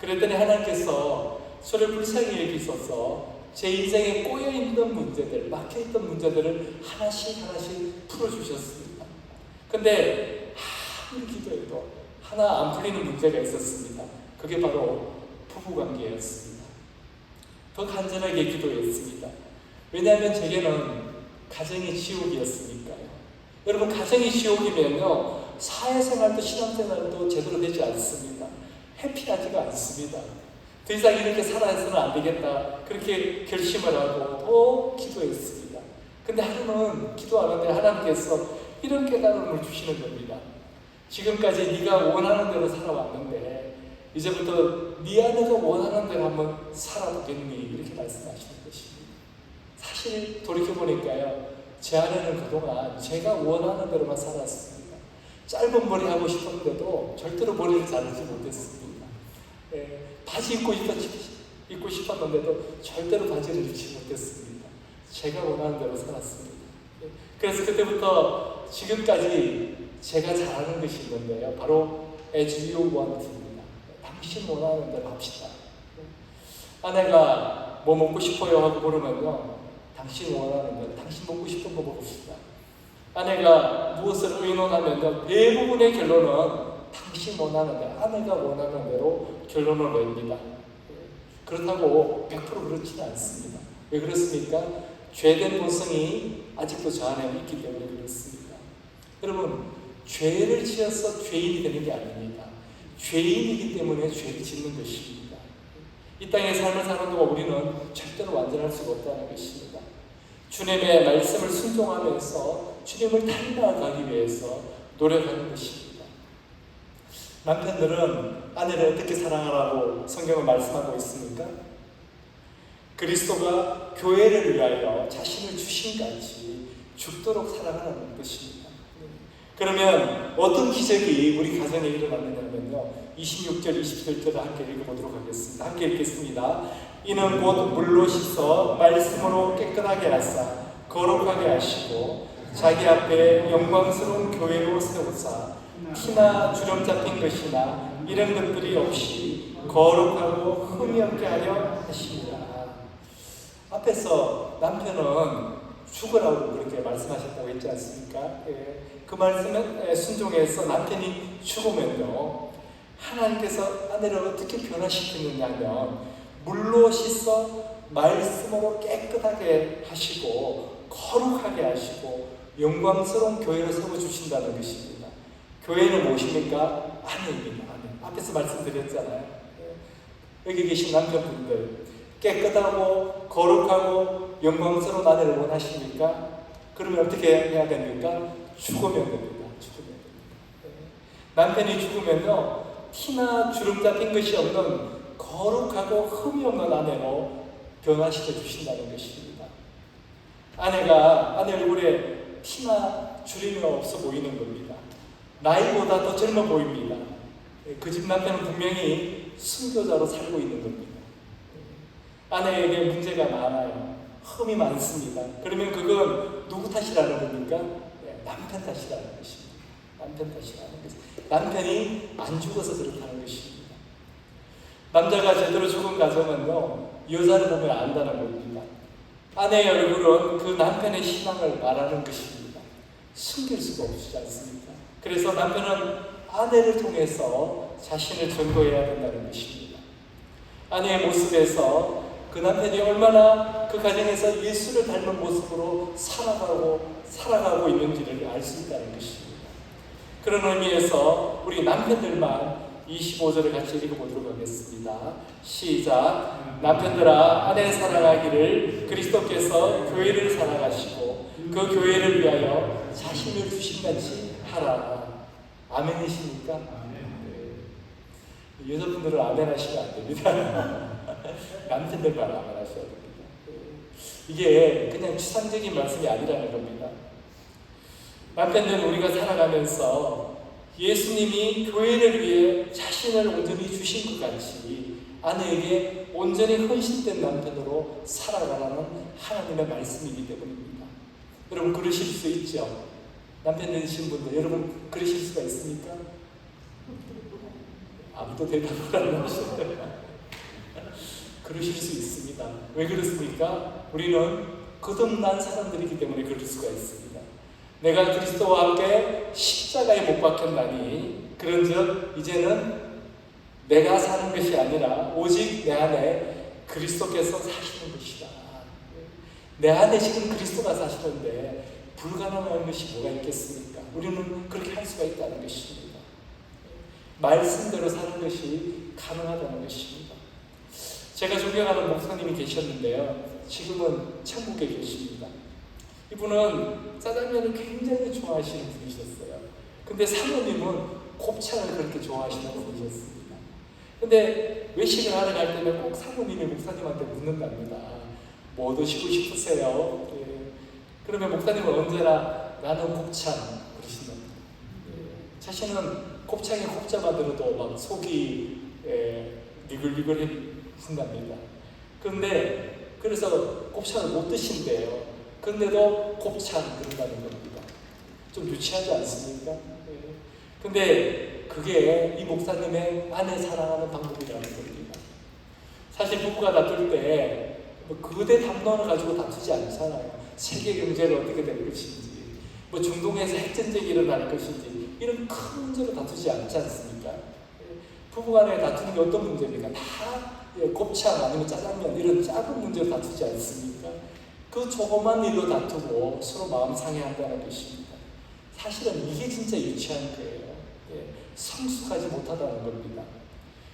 그랬더니 하나님께서 저를 불쌍히 여기셔서 제 인생에 꼬여있는 문제들, 막혀있던 문제들을 하나씩 풀어주셨습니다. 근데 아무리 기도해도 하나 안 풀리는 문제가 있었습니다. 그게 바로 부부관계였습니다. 더 간절하게 기도했습니다. 왜냐하면 제게는 가정이 지옥이었으니까요. 여러분, 가정이 지옥이면요, 사회생활도 신앙생활도 제대로 되지 않습니다. 해피하지가 않습니다. 더 이상 이렇게 살아서는 안 되겠다, 그렇게 결심을 하고 또 기도했습니다. 근데 하루는 기도하는데 하나님께서 이런 깨달음을 주시는 겁니다. 지금까지 네가 원하는 대로 살아왔는데 이제부터 네 아내가 원하는 대로 한번 살아보겠니? 이렇게 말씀하시는 것입니다. 사실 돌이켜보니까요, 제 아내는 그동안 제가 원하는 대로만 살았습니다. 짧은 머리 하고 싶었는데도 절대로 머리를 자르지 못했습니다. 바지 입고 싶었는데도 절대로 바지를 입지 못했습니다. 제가 원하는 대로 살았습니다. 그래서 그때부터 지금까지 제가 잘하는 것이 있는데요, 바로 as you want입니다. 당신 원하는 대로 합시다. 아내가 뭐 먹고 싶어요 하고 물으면요, 당신 원하는 대로, 당신 먹고 싶은 거 먹읍시다. 아내가 무엇을 의논하면요, 대부분의 결론은 당신 원하는 대로, 아내가 원하는 대로 결론을 냅니다. 그렇다고 100% 그렇지는 않습니다. 왜 그렇습니까? 죄된 본성이 아직도 저 안에 있기 때문에 그렇습니다. 여러분, 죄를 지어서 죄인이 되는 게 아닙니다. 죄인이기 때문에 죄를 짓는 것입니다. 이 땅의 삶을 사는 동안 우리는 절대로 완전할 수가 없다는 것입니다. 주님의 말씀을 순종하면서 주님을 닮아가기 위해서 노력하는 것입니다. 남편들은 아내를 어떻게 사랑하라고 성경은 말씀하고 있습니까? 그리스도가 교회를 위하여 자신을 주신같이 죽도록 사랑하는 것입니다. 그러면 어떤 기적이 우리 가정에 일어났느냐면요, 26절, 27절을 함께 읽어보도록 하겠습니다. 함께 읽겠습니다. 이는 곧 물로 씻어 말씀으로 깨끗하게 하사 거룩하게 하시고 자기 앞에 영광스러운 교회로 세우사 티나 주름 잡힌 것이나 이런 것들이 없이 거룩하고 흠이 없게 하려 하십니다. 앞에서 남편은 죽으라고 그렇게 말씀하셨다고 했지 않습니까? 그 말씀에 순종해서 남편이 죽으면요, 하나님께서 아내를 어떻게 변화시키느냐면 물로 씻어 말씀으로 깨끗하게 하시고 거룩하게 하시고 영광스러운 교회를 세워주신다는 것입니다. 교회는 무엇입니까? 아내입니다. 아내. 앞에서 말씀드렸잖아요. 여기 계신 남편분들, 깨끗하고 거룩하고 영광스러운 아내를 원하십니까? 그러면 어떻게 해야 됩니까? 죽으면 됩니다. 죽으면 됩니다. 남편이 죽으면요, 티나 주름 잡힌 것이 없는 거룩하고 흠이 없는 아내로 변화시켜 주신다는 것입니다. 아내가 아내 얼굴에 티나 주름이 없어 보이는 겁니다. 나이보다 더 젊어 보입니다. 그 집 남편은 분명히 순교자로 살고 있는 겁니다. 아내에게 문제가 많아요. 흠이 많습니다. 그러면 그건 누구 탓이라는 겁니까? 남편 탓이라는 것입니다. 남편 탓이라는 것입니다. 남편이 안 죽어서 그렇다는 것입니다. 남자가 제대로 죽은 가정은요, 여자를 보면 안다는 겁니다. 아내의 얼굴은 그 남편의 신앙을 말하는 것입니다. 숨길 수가 없지 않습니까? 그래서 남편은 아내를 통해서 자신을 증거해야 된다는 것입니다. 아내의 모습에서 그 남편이 얼마나 그 가정에서 예수를 닮은 모습으로 살아가고 있는지를 알 수 있다는 것입니다. 그런 의미에서 우리 남편들만 25절을 같이 읽어보도록 하겠습니다. 시작. 남편들아, 아내 사랑하기를 그리스도께서 교회를 사랑하시고 그 교회를 위하여 자신을 주신같이 하라. 아멘이십니까? 네. 여자분들은 아멘 하시면 안 됩니다. 남편들만 아멘 하셔야 됩니다. 이게 그냥 추상적인 말씀이 아니라는 겁니다. 남편들은 우리가 살아가면서 예수님이 교회를 위해 자신을 온전히 주신 것 같이 아내에게 온전히 헌신된 남편으로 살아가라는 하나님의 말씀이기 때문입니다. 여러분 그러실 수 있죠? 남편 되신 분들 여러분 그러실 수가 있습니까? 아무도 대답을 안 하시네요. 그러실 수 있습니다. 왜 그렇습니까? 우리는 거듭난 사람들이기 때문에 그럴 수가 있습니다. 내가 그리스도와 함께 십자가에 못 박혔나니 그런즉 이제는 내가 사는 것이 아니라 오직 내 안에 그리스도께서 사시는 것이다. 내 안에 지금 그리스도가 사시는데 불가능한 것이 뭐가 있겠습니까? 우리는 그렇게 할 수가 있다는 것입니다. 말씀대로 사는 것이 가능하다는 것입니다. 제가 존경하는 목사님이 계셨는데요. 지금은 천국에 계십니다. 이분은 짜장면을 굉장히 좋아하시는 분이셨어요. 근데 사모님은 곱창을 그렇게 좋아하시는 분이셨습니다. 근데 외식을 하러 갈 때는 꼭 사모님이 목사님한테 묻는답니다. 뭐 드시고 싶으세요? 예. 그러면 목사님은 언제나 나는 곱창 그러신답니다. 예. 자신은 곱창에 곱자만 들어도 막 속이 니글니글해진답니다. 그런데 그래서 곱창을 못 드신대요. 근데도 곱창 그런다는 겁니다. 좀 유치하지 않습니까? 예. 근데 그게 이 목사님의 아내 사랑하는 방법이라는 겁니다. 사실 부부가 다툴 때 거대 담론을 가지고 다투지 않잖아요. 세계 경제를 어떻게 될 것인지, 뭐 중동에서 핵전쟁이 일어날 것인지 이런 큰 문제로 다투지 않지 않습니까? 부부간에 다투는 게 어떤 문제입니까? 다 곱창 아니면 짜장면 이런 작은 문제로 다투지 않습니까? 그 조그만 일로 다투고 서로 마음 상해한다는 것입니다. 사실은 이게 진짜 유치한 거예요. 성숙하지 못하다는 겁니다.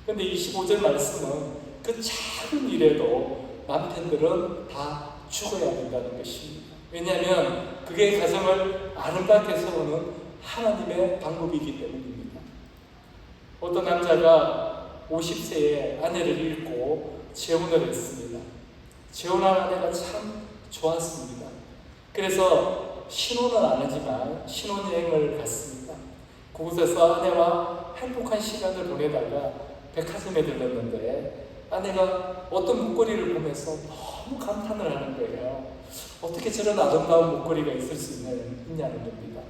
그런데 25절 말씀은 그 작은 일에도 남편들은 다 죽어야 된다는 것입니다. 왜냐하면 그게 가정을 아름답게 세우는 하나님의 방법이기 때문입니다. 어떤 남자가 50세에 아내를 잃고 재혼을 했습니다. 재혼한 아내가 참 좋았습니다. 그래서 신혼은 안 하지만 신혼여행을 갔습니다. 그곳에서 아내와 행복한 시간을 보내다가 백화점에 들렀는데 아내가 어떤 목걸이를 보면서 너무 감탄을 하는 거예요. 어떻게 저런 아름다운 목걸이가 있을 수 있냐는 겁니다.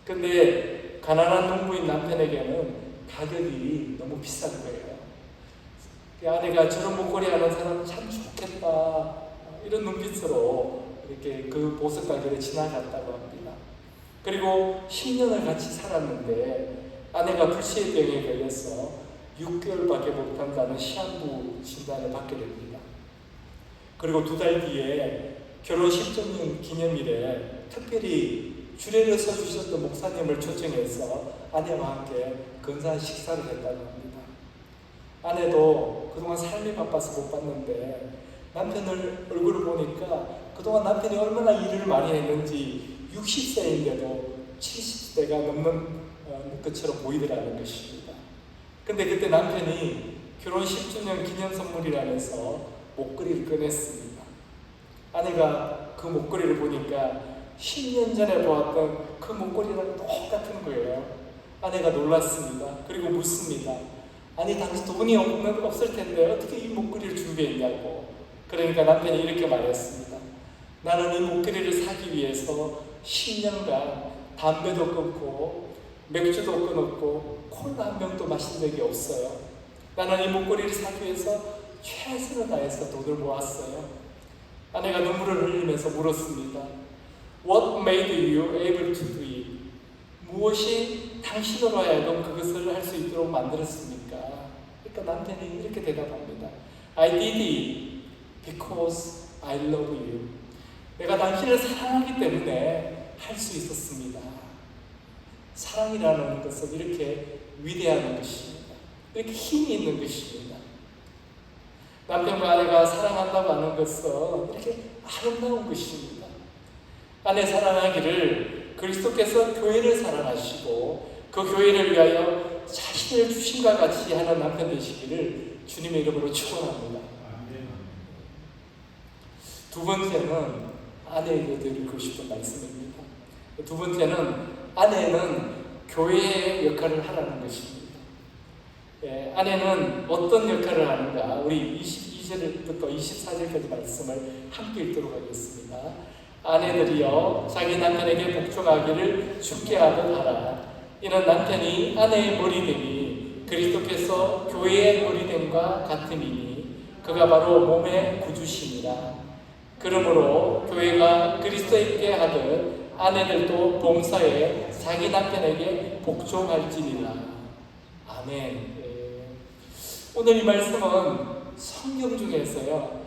근데 가난한 농부인 남편에게는 가격이 너무 비싼 거예요. 아내가 저런 목걸이 하는 사람 참 좋겠다 이런 눈빛으로 이렇게 그 보석 가게를 지나갔다고 합니다. 그리고 10년을 같이 살았는데 아내가 불치의 병에 걸려서 6개월밖에 못한다는 시한부 진단을 받게 됩니다. 그리고 2달 뒤에 결혼 10周年 기념일에 특별히 주례를 서주셨던 목사님을 초청해서 아내와 함께 근사한 식사를 했다고 합니다. 아내도 그동안 삶이 바빠서 못 봤는데 남편을 얼굴을 보니까 그동안 남편이 얼마나 일을 많이 했는지 60세인데도 70대가 넘는 것처럼 보이더라는 것입니다. 근데 그때 남편이 결혼 10주년 기념 선물이라면서 목걸이를 꺼냈습니다. 아내가 그 목걸이를 보니까 10년 전에 보았던 그 목걸이랑 똑같은 거예요. 아내가 놀랐습니다. 그리고 묻습니다. 아니 당신 돈이 없을 텐데 어떻게 이 목걸이를 준비했냐고. 그러니까 남편이 이렇게 말했습니다. 나는 이 목걸이를 사기 위해서 10년간 담배도 끊고 맥주도 끊었고 콜라 한 병도 마신 적이 없어요. 나는 이 목걸이를 사기 위해서 최선을 다해서 돈을 모았어요. 아내가 눈물을 흘리면서 물었습니다. What made you able to do it? 무엇이 당신으로 하여금 그것을 할 수 있도록 만들었습니까? 그러니까 남편이 이렇게 대답합니다. I did it because I love you. 내가 당신을 사랑하기 때문에 할 수 있었습니다. 사랑이라는 것은 이렇게 위대한 것입니다. 이렇게 힘이 있는 것입니다. 남편과 아내가 사랑한다고 하는 것은 이렇게 아름다운 것입니다. 아내 사랑하기를 그리스도께서 교회를 사랑하시고 그 교회를 위하여 자신을 주심과 같이 하는 남편 되시기를 주님의 이름으로 축원합니다. 두 번째는 아내에게 드리고 싶은 말씀입니다. 두 번째는 아내는 교회의 역할을 하라는 것입니다. 아내는 어떤 역할을 하는가? 우리 22절부터 24절까지 말씀을 함께 읽도록 하겠습니다. 아내들이여 자기 남편에게 복종하기를 주께 하듯 하라. 이는 남편이 아내의 머리됨이 그리스도께서 교회의 머리됨과 같음이니 그가 바로 몸의 구주시니라. 그러므로 교회가 그리스도에게 하듯 아내들도 봉사에 자기 남편에게 복종할지니라. 아멘. 오늘 이 말씀은 성경 중에서요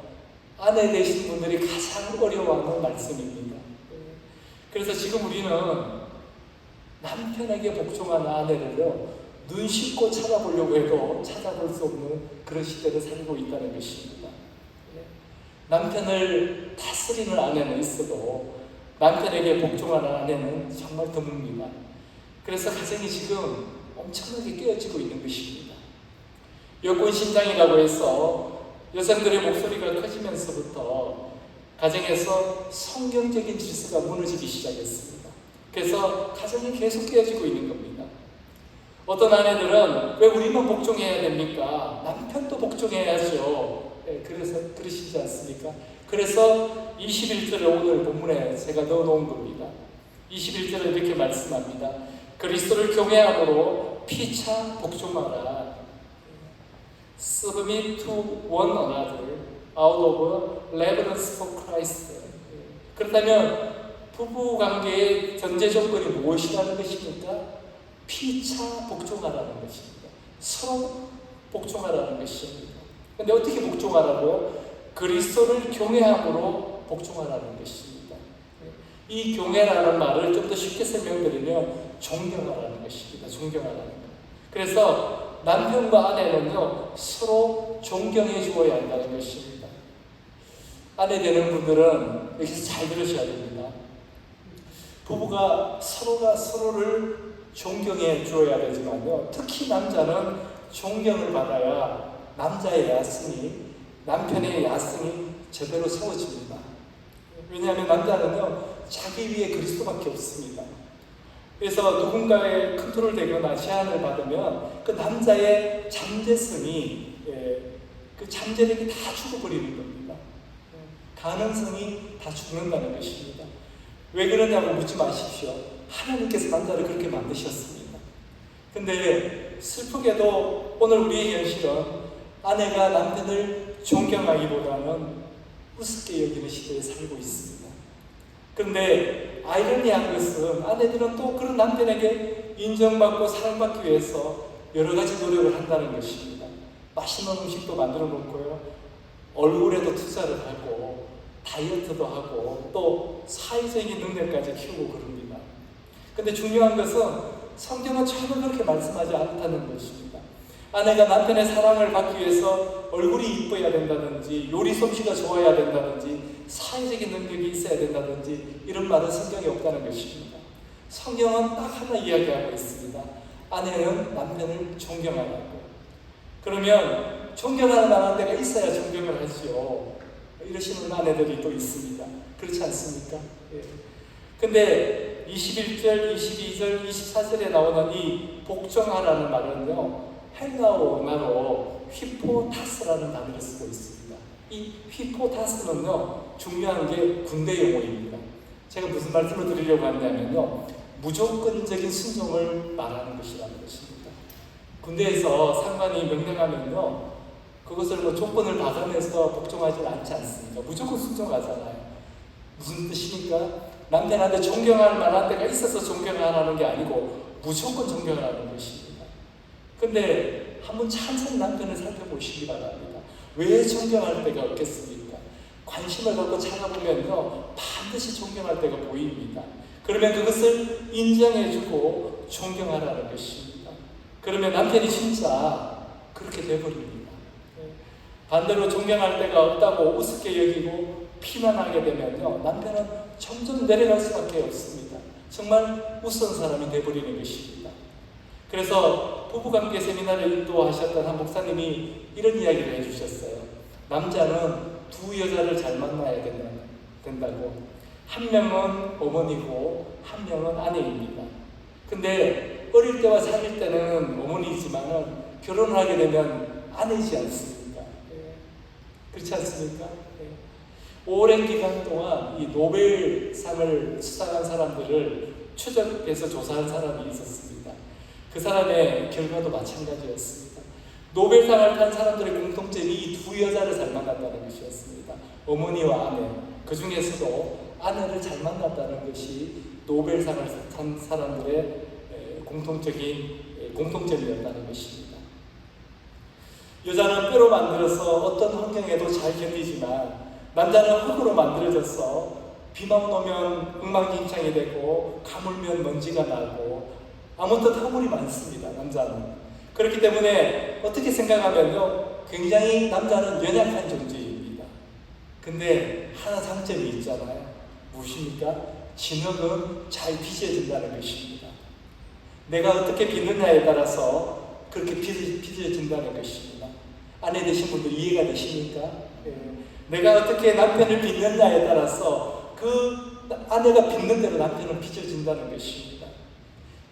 아내 되신 분들이 가장 어려워하는 말씀입니다. 그래서 지금 우리는 남편에게 복종하는 아내를요 눈 씻고 찾아보려고 해도 찾아볼 수 없는 그런 시대를 살고 있다는 것입니다. 남편을 다스리는 아내는 있어도 남편에게 복종하는 아내는 정말 드뭅니다. 그래서 가정이 지금 엄청나게 깨어지고 있는 것입니다. 여권신장이라고 해서 여성들의 목소리가 커지면서부터 가정에서 성경적인 질서가 무너지기 시작했습니다. 그래서 가정이 계속 깨어지고 있는 겁니다. 어떤 아내들은 왜 우리만 복종해야 됩니까? 남편도 복종해야죠. 그래서 그러시지 않습니까? 그래서 21절을 오늘 본문에 제가 넣어놓은 겁니다. 21절에 이렇게 말씀합니다. 그리스도를 경외함으로 피차 복종하라. Submit to one another out of reverence for Christ. 그렇다면 부부 관계의 전제 조건이 무엇이라는 것입니까? 피차 복종하라는 것입니다. 서로 복종하라는 것입니다. 근데 어떻게 복종하라고요? 그리스도를 경외함으로 복종하라는 것입니다. 이 경외라는 말을 좀 더 쉽게 설명드리면 존경하라는 것입니다. 존경하라는 것. 그래서 남편과 아내는요 서로 존경해 주어야 한다는 것입니다. 아내 되는 분들은 여기서 잘 들으셔야 됩니다. 부부가 서로가 서로를 존경해 주어야 되지만요 특히 남자는 존경을 받아야 남자의 야성이, 남편의 야성이 제대로 세워집니다. 왜냐하면 남자는요 자기 위에 그리스도밖에 없습니다. 그래서 누군가의 컨트롤되거나 제한을 받으면 그 남자의 잠재성이 그 잠재력이 다 죽어버리는 겁니다. 가능성이 다 죽는다는 것입니다. 왜 그러냐고 묻지 마십시오. 하나님께서 남자를 그렇게 만드셨습니다. 근데 슬프게도 오늘 우리의 현실은 아내가 남편을 존경하기보다는 우습게 여기는 시대에 살고 있습니다. 그런데 아이러니한 것은 아내들은 또 그런 남편에게 인정받고 사랑받기 위해서 여러 가지 노력을 한다는 것입니다. 맛있는 음식도 만들어 놓고요. 얼굴에도 투자를 하고 다이어트도 하고 또 사회적인 능력까지 키우고 그럽니다. 근데 중요한 것은 성경은 전혀 그렇게 말씀하지 않다는 것입니다. 아내가 남편의 사랑을 받기 위해서 얼굴이 이뻐야 된다든지 요리 솜씨가 좋아야 된다든지 사회적인 능력이 있어야 된다든지 이런 말은 성경에 없다는 것입니다. 성경은 딱 하나 이야기하고 있습니다. 아내는 남편을 존경하라고. 그러면 존경하는 만한 데가 있어야 존경을 하지요. 이러시는 아내들이 또 있습니다. 그렇지 않습니까? 근데 21절, 22절, 24절에 나오는 이 복종하라는 말은요 헬라어 언어로 휘포타스라는 단어를 쓰고 있습니다. 이 휘포타스는요 중요한 게 군대 용어입니다. 제가 무슨 말씀을 드리려고 하냐면요 무조건적인 순종을 말하는 것이라는 것입니다. 군대에서 상관이 명령하면요 그것을 뭐 조건을 받아내서 복종하지 않지 않습니다. 무조건 순종하잖아요. 무슨 뜻입니까? 남편한테 존경할 만한 때가 있어서 존경하라는 게 아니고 무조건 존경하라는 것입니다. 근데 한번 찬찬히 남편을 살펴보시기 바랍니다. 왜 존경할 때가 없겠습니까? 관심을 갖고 찾아보면요 반드시 존경할 때가 보입니다. 그러면 그것을 인정해주고 존경하라는 것입니다. 그러면 남편이 진짜 그렇게 돼버립니다. 반대로 존경할 때가 없다고 우습게 여기고 피만하게 되면요 남편은 점점 내려갈 수밖에 없습니다. 정말 우스운 사람이 돼버리는 것입니다. 그래서 부부관계 세미나를 인도하셨던 한 목사님이 이런 이야기를 해주셨어요. 남자는 두 여자를 잘 만나야 된다고. 한 명은 어머니고 한 명은 아내입니다. 근데 어릴 때와 사귈 때는 어머니지만은 결혼을 하게 되면 아내이지 않습니까? 그렇지 않습니까? 오랜 기간 동안 이 노벨상을 수상한 사람들을 추적해서 조사한 사람이 있었습니다. 그 사람의 결과도 마찬가지였습니다. 노벨상을 탄 사람들의 공통점이 이 두 여자를 잘 만났다는 것이었습니다. 어머니와 아내, 그 중에서도 아내를 잘 만났다는 것이 노벨상을 탄 사람들의 공통점이었다는 것입니다. 여자는 뼈로 만들어서 어떤 환경에도 잘 견디지만 남자는 흙으로 만들어져서 비만 오면 엉망진창이 되고 가물면 먼지가 나고 아무튼 허물이 많습니다. 남자는. 그렇기 때문에 어떻게 생각하면요, 굉장히 남자는 연약한 존재입니다. 근데 하나 장점이 있잖아요. 무엇입니까? 진흙은 잘 빚어진다는 것입니다. 내가 어떻게 빚느냐에 따라서 그렇게 빚어진다는 것입니다. 아내 되신 분들 이해가 되십니까? 내가 어떻게 남편을 빚느냐에 따라서 그 아내가 빚는 대로 남편은 빚어진다는 것입니다.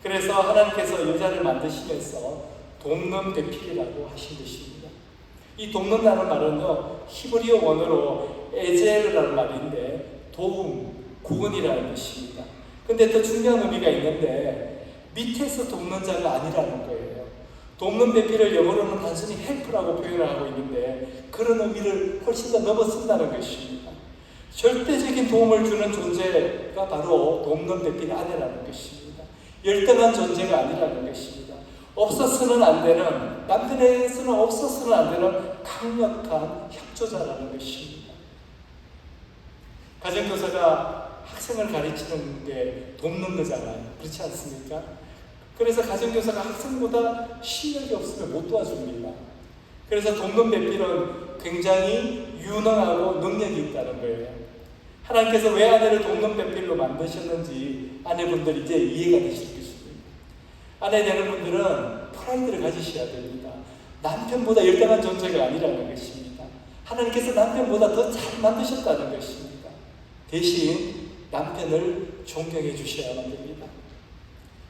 그래서 하나님께서 여자를 만드시면서 돕는 배필이라고 하신 것입니다. 이 돕는다는 말은요, 히브리어 원어로 에젤이라는 말인데 도움, 구원이라는 것입니다. 근데 더 중요한 의미가 있는데 밑에서 돕는 자가 아니라는 거예요. 돕는 배필을 영어로는 단순히 헬프라고 표현을 하고 있는데 그런 의미를 훨씬 더 넘어선다는 것입니다. 절대적인 도움을 주는 존재가 바로 돕는 배필 아내라는 것입니다. 열등한 존재가 아니라는 것입니다. 없어서는 안 되는, 남편에서는 없어서는 안 되는 강력한 협조자라는 것입니다. 가정교사가 학생을 가르치는 게 돕는 거잖아요. 그렇지 않습니까? 그래서 가정교사가 학생보다 실력이 없으면 못 도와줍니다. 그래서 돕는 배필은 굉장히 유능하고 능력이 있다는 거예요. 하나님께서 왜 아내를 돕는 배필로 만드셨는지 아내분들 이제 이해가 되실 것입니다. 아내 되는 분들은 프라이드를 가지셔야 됩니다. 남편보다 열등한 존재가 아니라는 것입니다. 하나님께서 남편보다 더 잘 만드셨다는 것입니다. 대신 남편을 존경해 주셔야만 됩니다.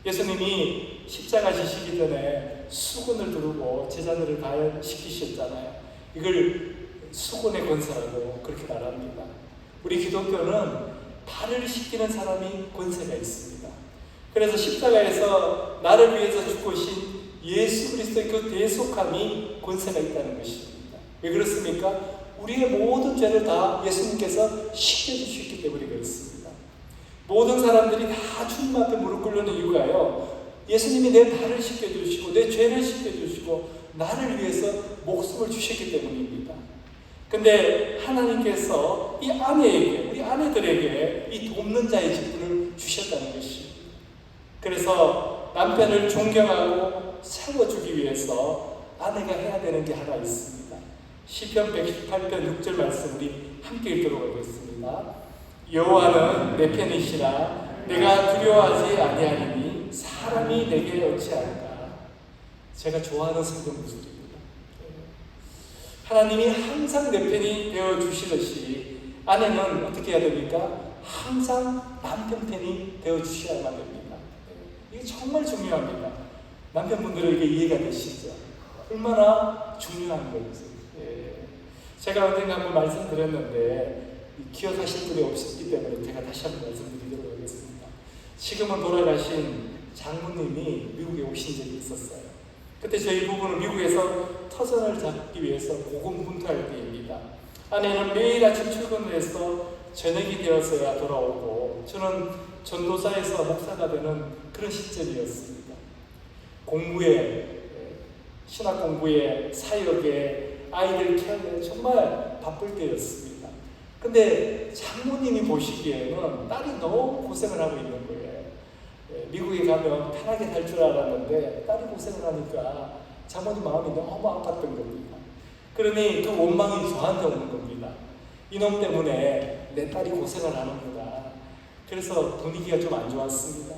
예수님이 십자가 지시기 전에 수건을 두르고 제자들을 가열시키셨잖아요. 이걸 수건의 권세라고 그렇게 말합니다. 우리 기독교는 발을 씻기는 사람이 권세가 있습니다. 그래서 십자가에서 나를 위해서 죽으신 예수 그리스도의 그 대속함이 권세가 있다는 것입니다. 왜 그렇습니까? 우리의 모든 죄를 다 예수님께서 씻겨주셨기 때문에 그렇습니다. 모든 사람들이 다 주님 앞에 무릎 꿇는 이유가요, 예수님이 내 발을 씻겨주시고 내 죄를 씻겨주시고 나를 위해서 목숨을 주셨기 때문입니다. 근데 하나님께서 이 아내에게, 우리 아내들에게 이 돕는 자의 직분을 주셨다는 것입니다. 그래서 남편을 존경하고 세워주기 위해서 아내가 해야 되는 게 하나 있습니다. 시편 118편 6절 말씀 우리 함께 읽도록 하겠습니다. 여호와는 내 편이시라 내가 두려워하지 아니하리니 사람이 내게 어찌할까. 제가 좋아하는 성경 구절입니다. 하나님이 항상 내 편이 되어주시듯이 아내는 어떻게 해야 됩니까? 항상 남편 편이 되어주셔야만 됩니다. 이게 정말 중요합니다. 남편분들은 이게 이해가 되시죠? 얼마나 중요한 건지. 제가 언젠가 한번 말씀드렸는데 기억하실 분이 없었기 때문에 제가 다시 한번 말씀드리도록 하겠습니다. 지금은 돌아가신 장모님이 미국에 오신 적이 있었어요. 그때 저희 부부는 미국에서 터전을 잡기 위해서 고군분투할 때입니다. 아내는 매일 아침 출근을 해서 저녁이 되어서야 돌아오고 저는 전도사에서 목사가 되는 그런 시점이었습니다. 공부에, 신학 공부에, 사역에, 아이들 케어에 정말 바쁠 때였습니다. 근데 장모님이 보시기에는 딸이 너무 고생을 하고 있는 거예요. 미국에 가면 편하게 살 줄 알았는데 딸이 고생을 하니까 장모님 마음이 너무 아팠던 겁니다. 그러니 그 원망이 저한테 오는 겁니다. 이놈 때문에 내 딸이 고생을 하는구나. 그래서 분위기가 좀 안 좋았습니다.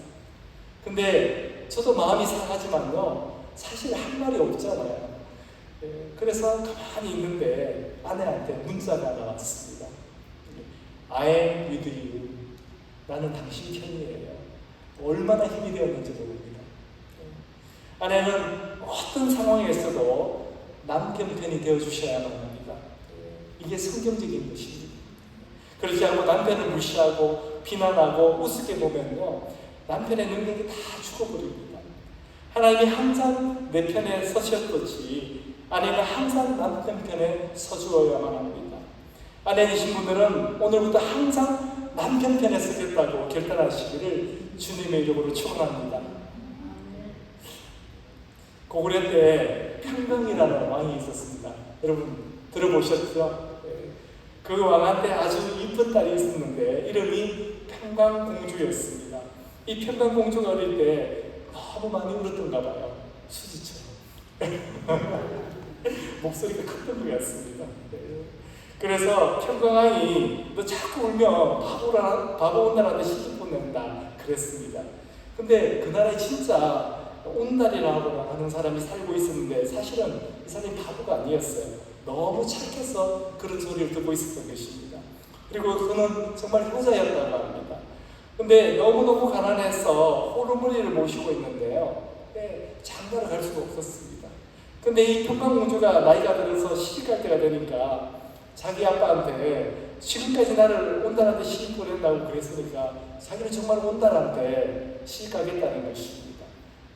근데 저도 마음이 상하지만요, 사실 할 말이 없잖아요. 그래서 가만히 있는데 아내한테 문자가 나왔습니다. I am with you. 나는 당신 편이에요. 얼마나 힘이 되었는지 모릅니다. 아내는 어떤 상황에서도 남편 편이 되어주셔야만 합니다. 이게 성경적인 것입니다. 그렇지 않고 남편을 무시하고 비난하고 우습게 보면요, 남편의 능력이 다 죽어버립니다. 하나님이 항상 내 편에 서셨듯이 아내는 항상 남편 편에 서주어야만 합니다. 아내이신 분들은 오늘부터 항상 남편 편에 서겠다고 결단하시기를 주님의 이름으로 축원합니다. 고구려 때 평강이라는 왕이 있었습니다. 여러분 들어보셨죠? 그 왕한테 아주 이쁜 딸이 있었는데 이름이 평강공주였습니다. 이 평강공주가 어릴 때 너무 많이 울었던가 봐요. 수지처럼. 목소리가 컸던 것 같습니다. 그래서 평강왕이 너 자꾸 울면 바보 온다라는 시집못 낸다 그랬습니다. 근데 그 나라에 진짜 온달이라고 하는 사람이 살고 있었는데 사실은 이 사람이 바보가 아니었어요. 너무 착해서 그런 소리를 듣고 있었던 것입니다. 그리고 그는 정말 효자였다고 합니다. 근데 너무너무 가난해서 호르몬이를 모시고 있는데요, 장가를 갈 수가 없었습니다. 근데 이 평강공주가 나이가 들어서 시집갈 때가 되니까 자기 아빠한테 지금까지 나를 온달한테 시집 보낸다고 그랬으니까 자기는 정말 온달한테 시집 가겠다는 것입니다.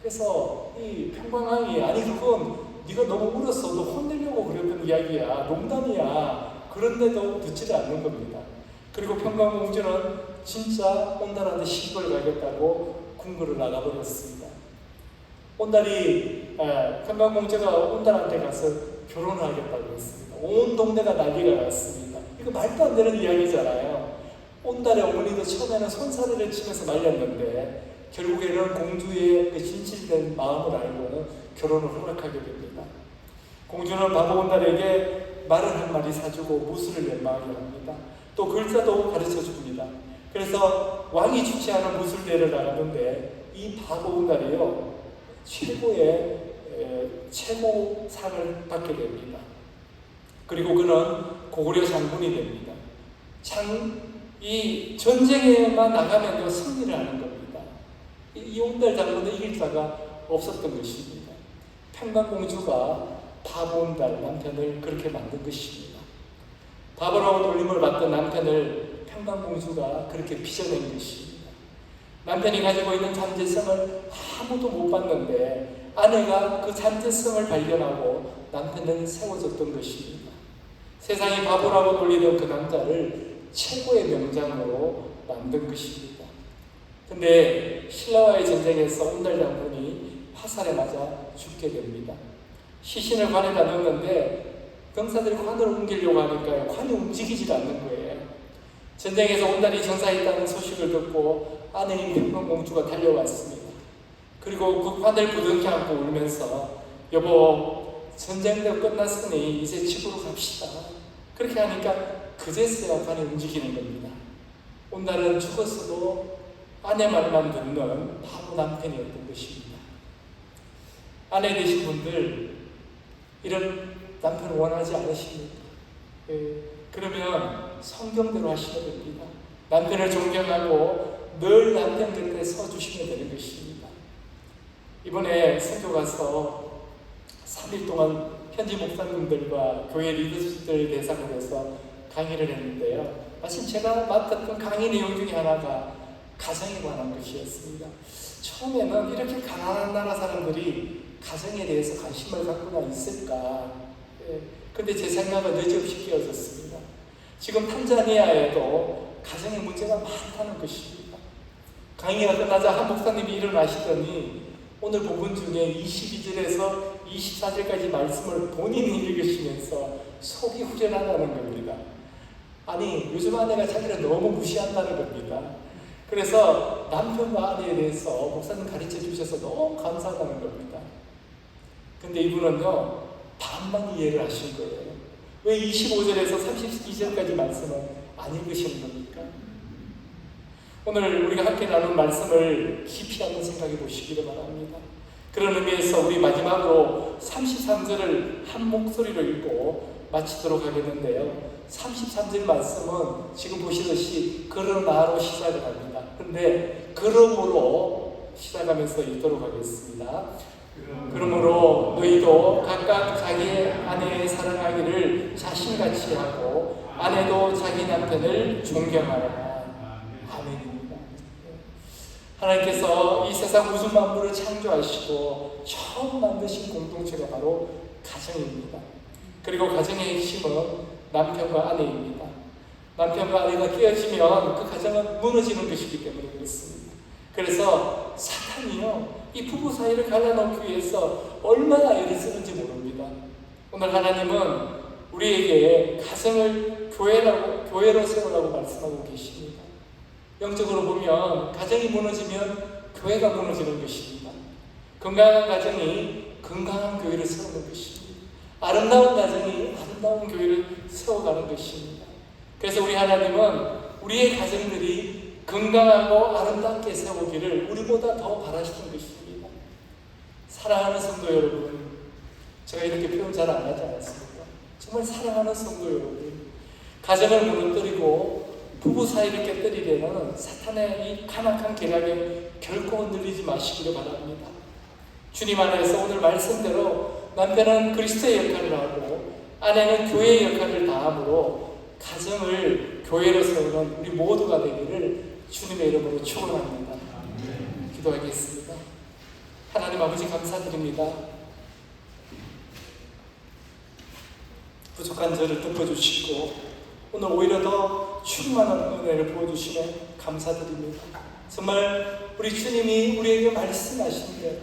그래서 이 평강왕이 아니 그건 네가 너무 울었어, 너 혼내려고 그랬던 이야기야, 농담이야, 그런데도 듣지를 않는 겁니다. 그리고 평강공주는 진짜 온달한테 시집을 가겠다고 궁궐을 나가버렸습니다. 온달이 평강공주가 온달한테 가서 결혼을 하겠다고 했습니다. 온 동네가 난리가 났습니다. 이거 말도 안 되는 이야기잖아요. 온달의 어머니도 처음에는 손사래를 치면서 말렸는데 결국에는 공주의 그 진실된 마음을 알고는 결혼을 허락하게 됩니다. 공주는 바보 온달에게 말을 한 마리 사주고 무술을 연마하게 합니다. 또 글자도 가르쳐 줍니다. 그래서 왕이 주최하는 무술대회를 나가는데 이 바보 온달이요, 최고의 최고상을 받게 됩니다. 그리고 그는 고구려 장군이 됩니다. 이 전쟁에만 나가면 승리를 하는 겁니다. 이 온달 장군은 이길 자가 없었던 것입니다. 평강공주가 바보 온달 남편을 그렇게 만든 것입니다. 바보라고 놀림을 받던 남편을 평강공주가 그렇게 빚어낸 것입니다. 남편이 가지고 있는 잠재성을 아무도 못 봤는데 아내가 그 잠재성을 발견하고 남편을 세워줬던 것입니다. 세상이 바보라고 놀리던 그 남자를 최고의 명장으로 만든 것입니다. 근데 신라와의 전쟁에서 온달 장군이 화살에 맞아 죽게 됩니다. 시신을 관에다 넣었는데 병사들이 관을 옮기려고 하니까 관이 움직이질 않는 거예요. 전쟁에서 온달이 전사했다는 소식을 듣고 아내인 평강공주가 달려왔습니다. 그리고 그 관을 부둥켜 안고 울면서 여보, 전쟁도 끝났으니 이제 집으로 갑시다. 그렇게 하니까 그제서야 관이 움직이는 겁니다. 온달은 죽었어도 아내 말만 듣는 바보 남편이었던 것입니다. 아내 되신 분들 이런 남편 원하지 않으십니까? 그러면 성경대로 하시면 됩니다. 남편을 존경하고 늘 남편 곁에 서주시면 되는 것입니다. 이번에 선교 가서 3일 동안 현지 목사님들과 교회 리더십들 대상으로 해서 강의를 했는데요. 마침 제가 맡았던 강의 내용 중에 하나가 가정에 관한 것이었습니다. 처음에는 이렇게 가난한 나라 사람들이 가정에 대해서 관심을 갖고나 있을까? 근데 제 생각은 여지없이 깨어졌습니다. 지금 탄자니아에도 가정의 문제가 많다는 것입니다. 강의가 끝나자 한 목사님이 일어나시더니 오늘 본문 중에 22절에서 24절까지 말씀을 본인이 읽으시면서 속이 후련하다는 겁니다. 아니, 요즘 아내가 자기를 너무 무시한다는 겁니다. 그래서 남편과 아내에 대해서 목사님 가르쳐 주셔서 너무 감사하다는 겁니다. 근데 이분은요, 반만 이해를 하신 거예요. 왜 25절에서 32절까지 말씀을 안 읽으시는 겁니까? 오늘 우리가 함께 나눈 말씀을 깊이 한번 생각해 보시기를 바랍니다. 그런 의미에서 우리 마지막으로 33절을 한 목소리로 읽고 마치도록 하겠는데요. 33절 말씀은 지금 보시듯이 그러나로 시작을 합니다. 그런데 그러므로 시작하면서 읽도록 하겠습니다. 그러므로 너희도 각각 자기 아내의 사랑하기를 자신같이 하고 아내도 자기 남편을 존경하라. 아멘입니다. 하나님께서 이 세상 우주 만물을 창조하시고 처음 만드신 공동체가 바로 가정입니다. 그리고 가정의 핵심은 남편과 아내입니다. 남편과 아내가 깨어지면 그 가정은 무너지는 것이기 때문에 그렇습니다. 그래서 사탄이요, 이 부부 사이를 갈라놓기 위해서 얼마나 애를 쓰는지 모릅니다. 오늘 하나님은 우리에게 가정을 교회로 세우라고 말씀하고 계십니다. 영적으로 보면 가정이 무너지면 교회가 무너지는 것입니다. 건강한 가정이 건강한 교회를 세우는 것입니다. 아름다운 가정이 아름다운 교회를 세워가는 것입니다. 그래서 우리 하나님은 우리의 가정들이 건강하고 아름답게 세우기를 우리보다 더 바라시는 것입니다. 사랑하는 성도 여러분, 제가 이렇게 표현 잘 안 하지 않았습니까? 정말 사랑하는 성도 여러분, 가정을 무너뜨리고 부부 사이를 깨뜨리려는 사탄의 이 가난한 계략에 결코 흔들리지 마시기를 바랍니다. 주님 안에서 오늘 말씀대로 남편은 그리스도의 역할을 하고 아내는 교회의 역할을 다함으로 가정을 교회로 세우는 우리 모두가 되기를 주님의 이름으로 축원합니다. 기도하겠습니다. 하나님 아버지 감사드립니다. 부족한 저를 덮어주시고 오늘 오히려 더 충만한 은혜를 부어주시면 감사드립니다. 정말 우리 주님이 우리에게 말씀하신 대로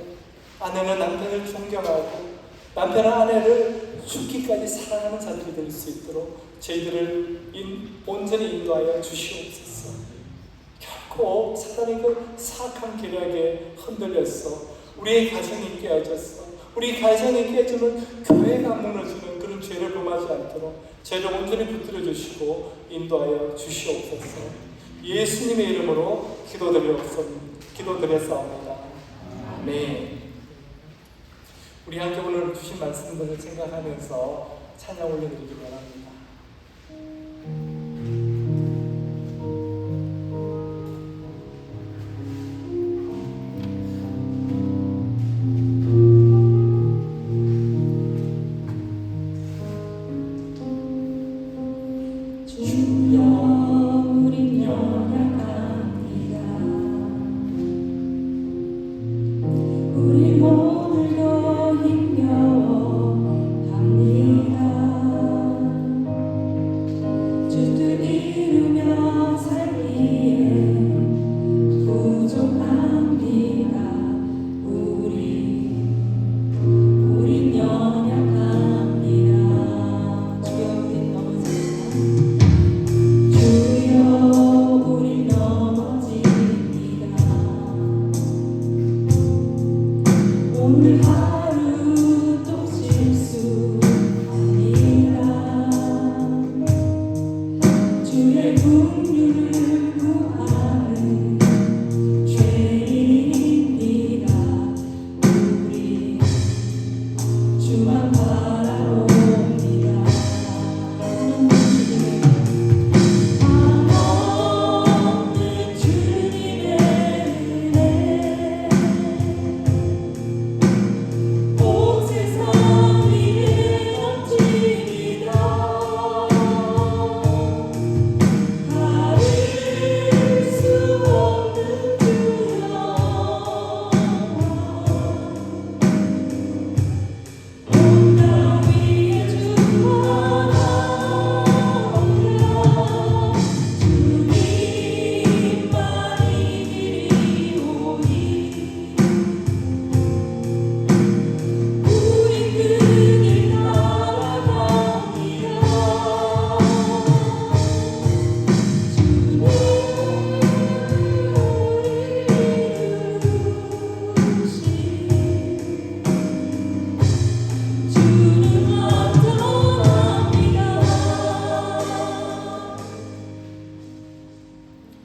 아내는 남편을 존경하고 남편은 아내를 죽기까지 사랑하는 자들이 될 수 있도록 저희들을 온전히 인도하여 주시옵소서. 결코 사단의 그 사악한 계략에 흔들려서 우리의 가정이 깨어져서 우리 가정이 깨지면 교회가 무너지는 그런 죄를 범하지 않도록 저희를 온전히 붙들어 주시고 인도하여 주시옵소서. 예수님의 이름으로 기도드렸사옵니다. 아멘. 우리 함께 오늘 주신 말씀들을 생각하면서 찬양 올려드리기 바랍니다.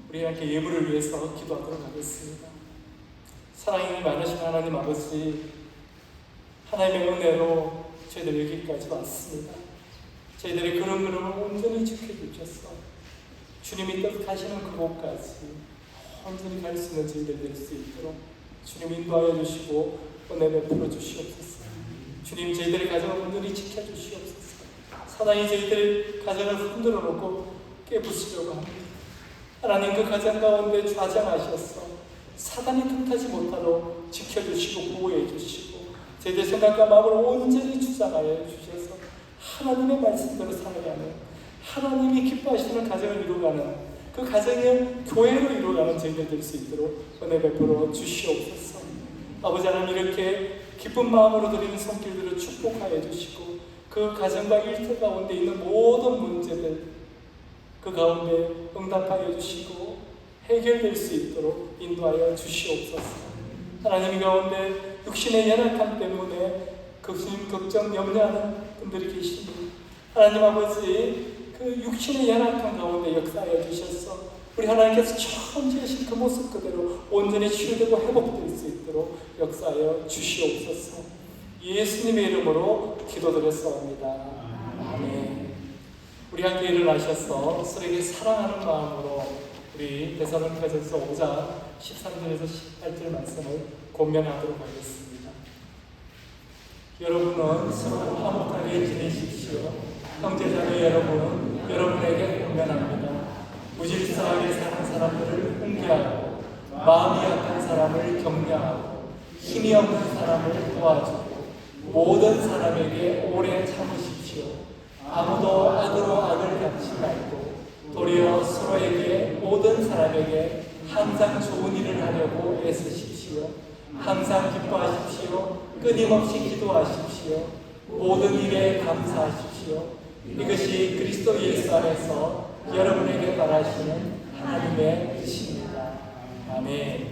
우리 함께 예물을 위해서 기도하도록 하겠습니다. 사랑이 많으신 하나님 아버지, 하나님의 은혜로 저희들 여기까지 왔습니다. 저희들의 그런 걸음을 온전히 지켜주셔서 주님이 뜻하시는 그곳까지 온전히 갈 수 있는 저희들 될 수 있도록 주님 인도하여 주시고 은혜 베풀어 주시옵소서. 주님, 저희들의 가정을 온전히 지켜주시옵소서. 사단이 저희들 가정을 흔들어 놓고 깨부수려고 합니다. 하나님, 그 가정 가운데 좌정하셔서 사단이 틈타지 못하도록 지켜주시고 보호해 주시고 저희들 생각과 마음을 온전히 주장하여 주셔서 하나님의 말씀대로 살아가는, 하나님이 기뻐하시는 가정을 이루어가는, 그 가정을 교회로 이루어가는 저희들 될 수 있도록 은혜 베풀어 주시옵소서. 아버지 하나님, 이렇게 기쁜 마음으로 드리는 손길들을 축복하여 주시고 그 가정과 일터 가운데 있는 모든 문제들 그 가운데 응답하여 주시고 해결될 수 있도록 인도하여 주시옵소서. 하나님 가운데 육신의 연약함 때문에 주님 걱정 염려하는 분들이 계십니다. 하나님 아버지, 그 육신의 연약함 가운데 역사하여 주셔서 우리 하나님께서 처음 지으신 그 모습 그대로 온전히 치유되고 회복될 수 있도록 역사하여 주시옵소서. 예수님의 이름으로 기도드렸사옵니다. 아멘. 우리 함께 일어나셔서 서로에게 사랑하는 마음으로 우리 데살로니가전서 5장 13절에서 18절 말씀을 권면하도록 하겠습니다. 여러분은 서로 화목하게 지내십시오. 형제자매 여러분, 여러분에게 권면합니다. 무질서하게 사는 사람들을 훈계하고 마음이 약한 사람을 격려하고 힘이 없는 사람을 도와주고 모든 사람에게 오래 참으십시오. 아무도 악으로 악을 갚지 말고 도리어 서로에게 모든 사람에게 항상 좋은 일을 하려고 애쓰십시오. 항상 기뻐하십시오. 끊임없이 기도하십시오. 모든 일에 감사하십시오. 이것이 그리스도 예수 안에서 여러분에게 바라시는 하나님의 뜻입니다. 아멘.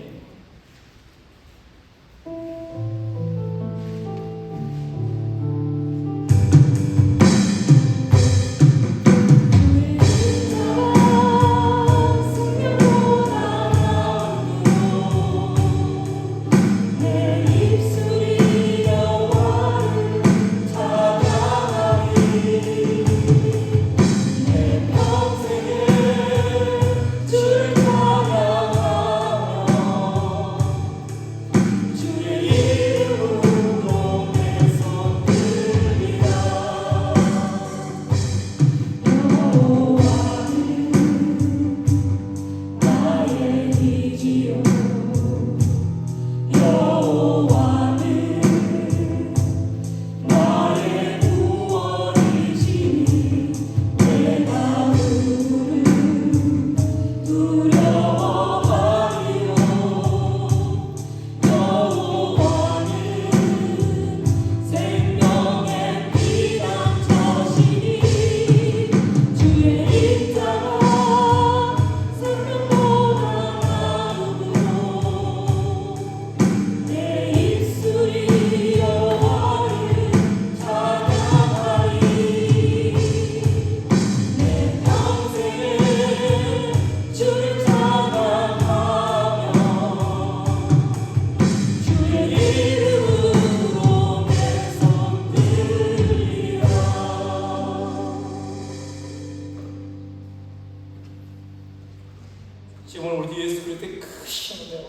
지금 우리 예수 그리스도의 크신 은혜와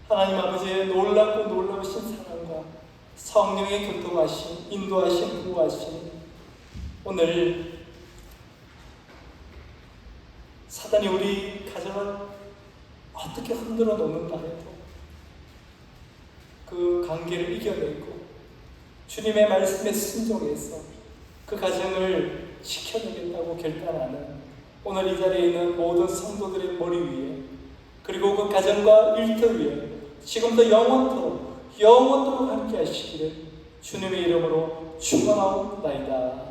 하나님 아버지의 놀랍고 놀라우신 사랑과 성령의 교통하심, 인도하심, 보호하심, 오늘 사단이 우리 가정을 어떻게 흔들어 놓는가 해도 그 관계를 이겨내고 주님의 말씀에 순종해서 그 가정을 지켜내겠다고 결단하는 오늘 이 자리에 있는 모든 성도들의 머리 위에, 그리고 그 가정과 일터 위에 지금도 영원토록 함께 하시기를 주님의 이름으로 축원하옵나이다.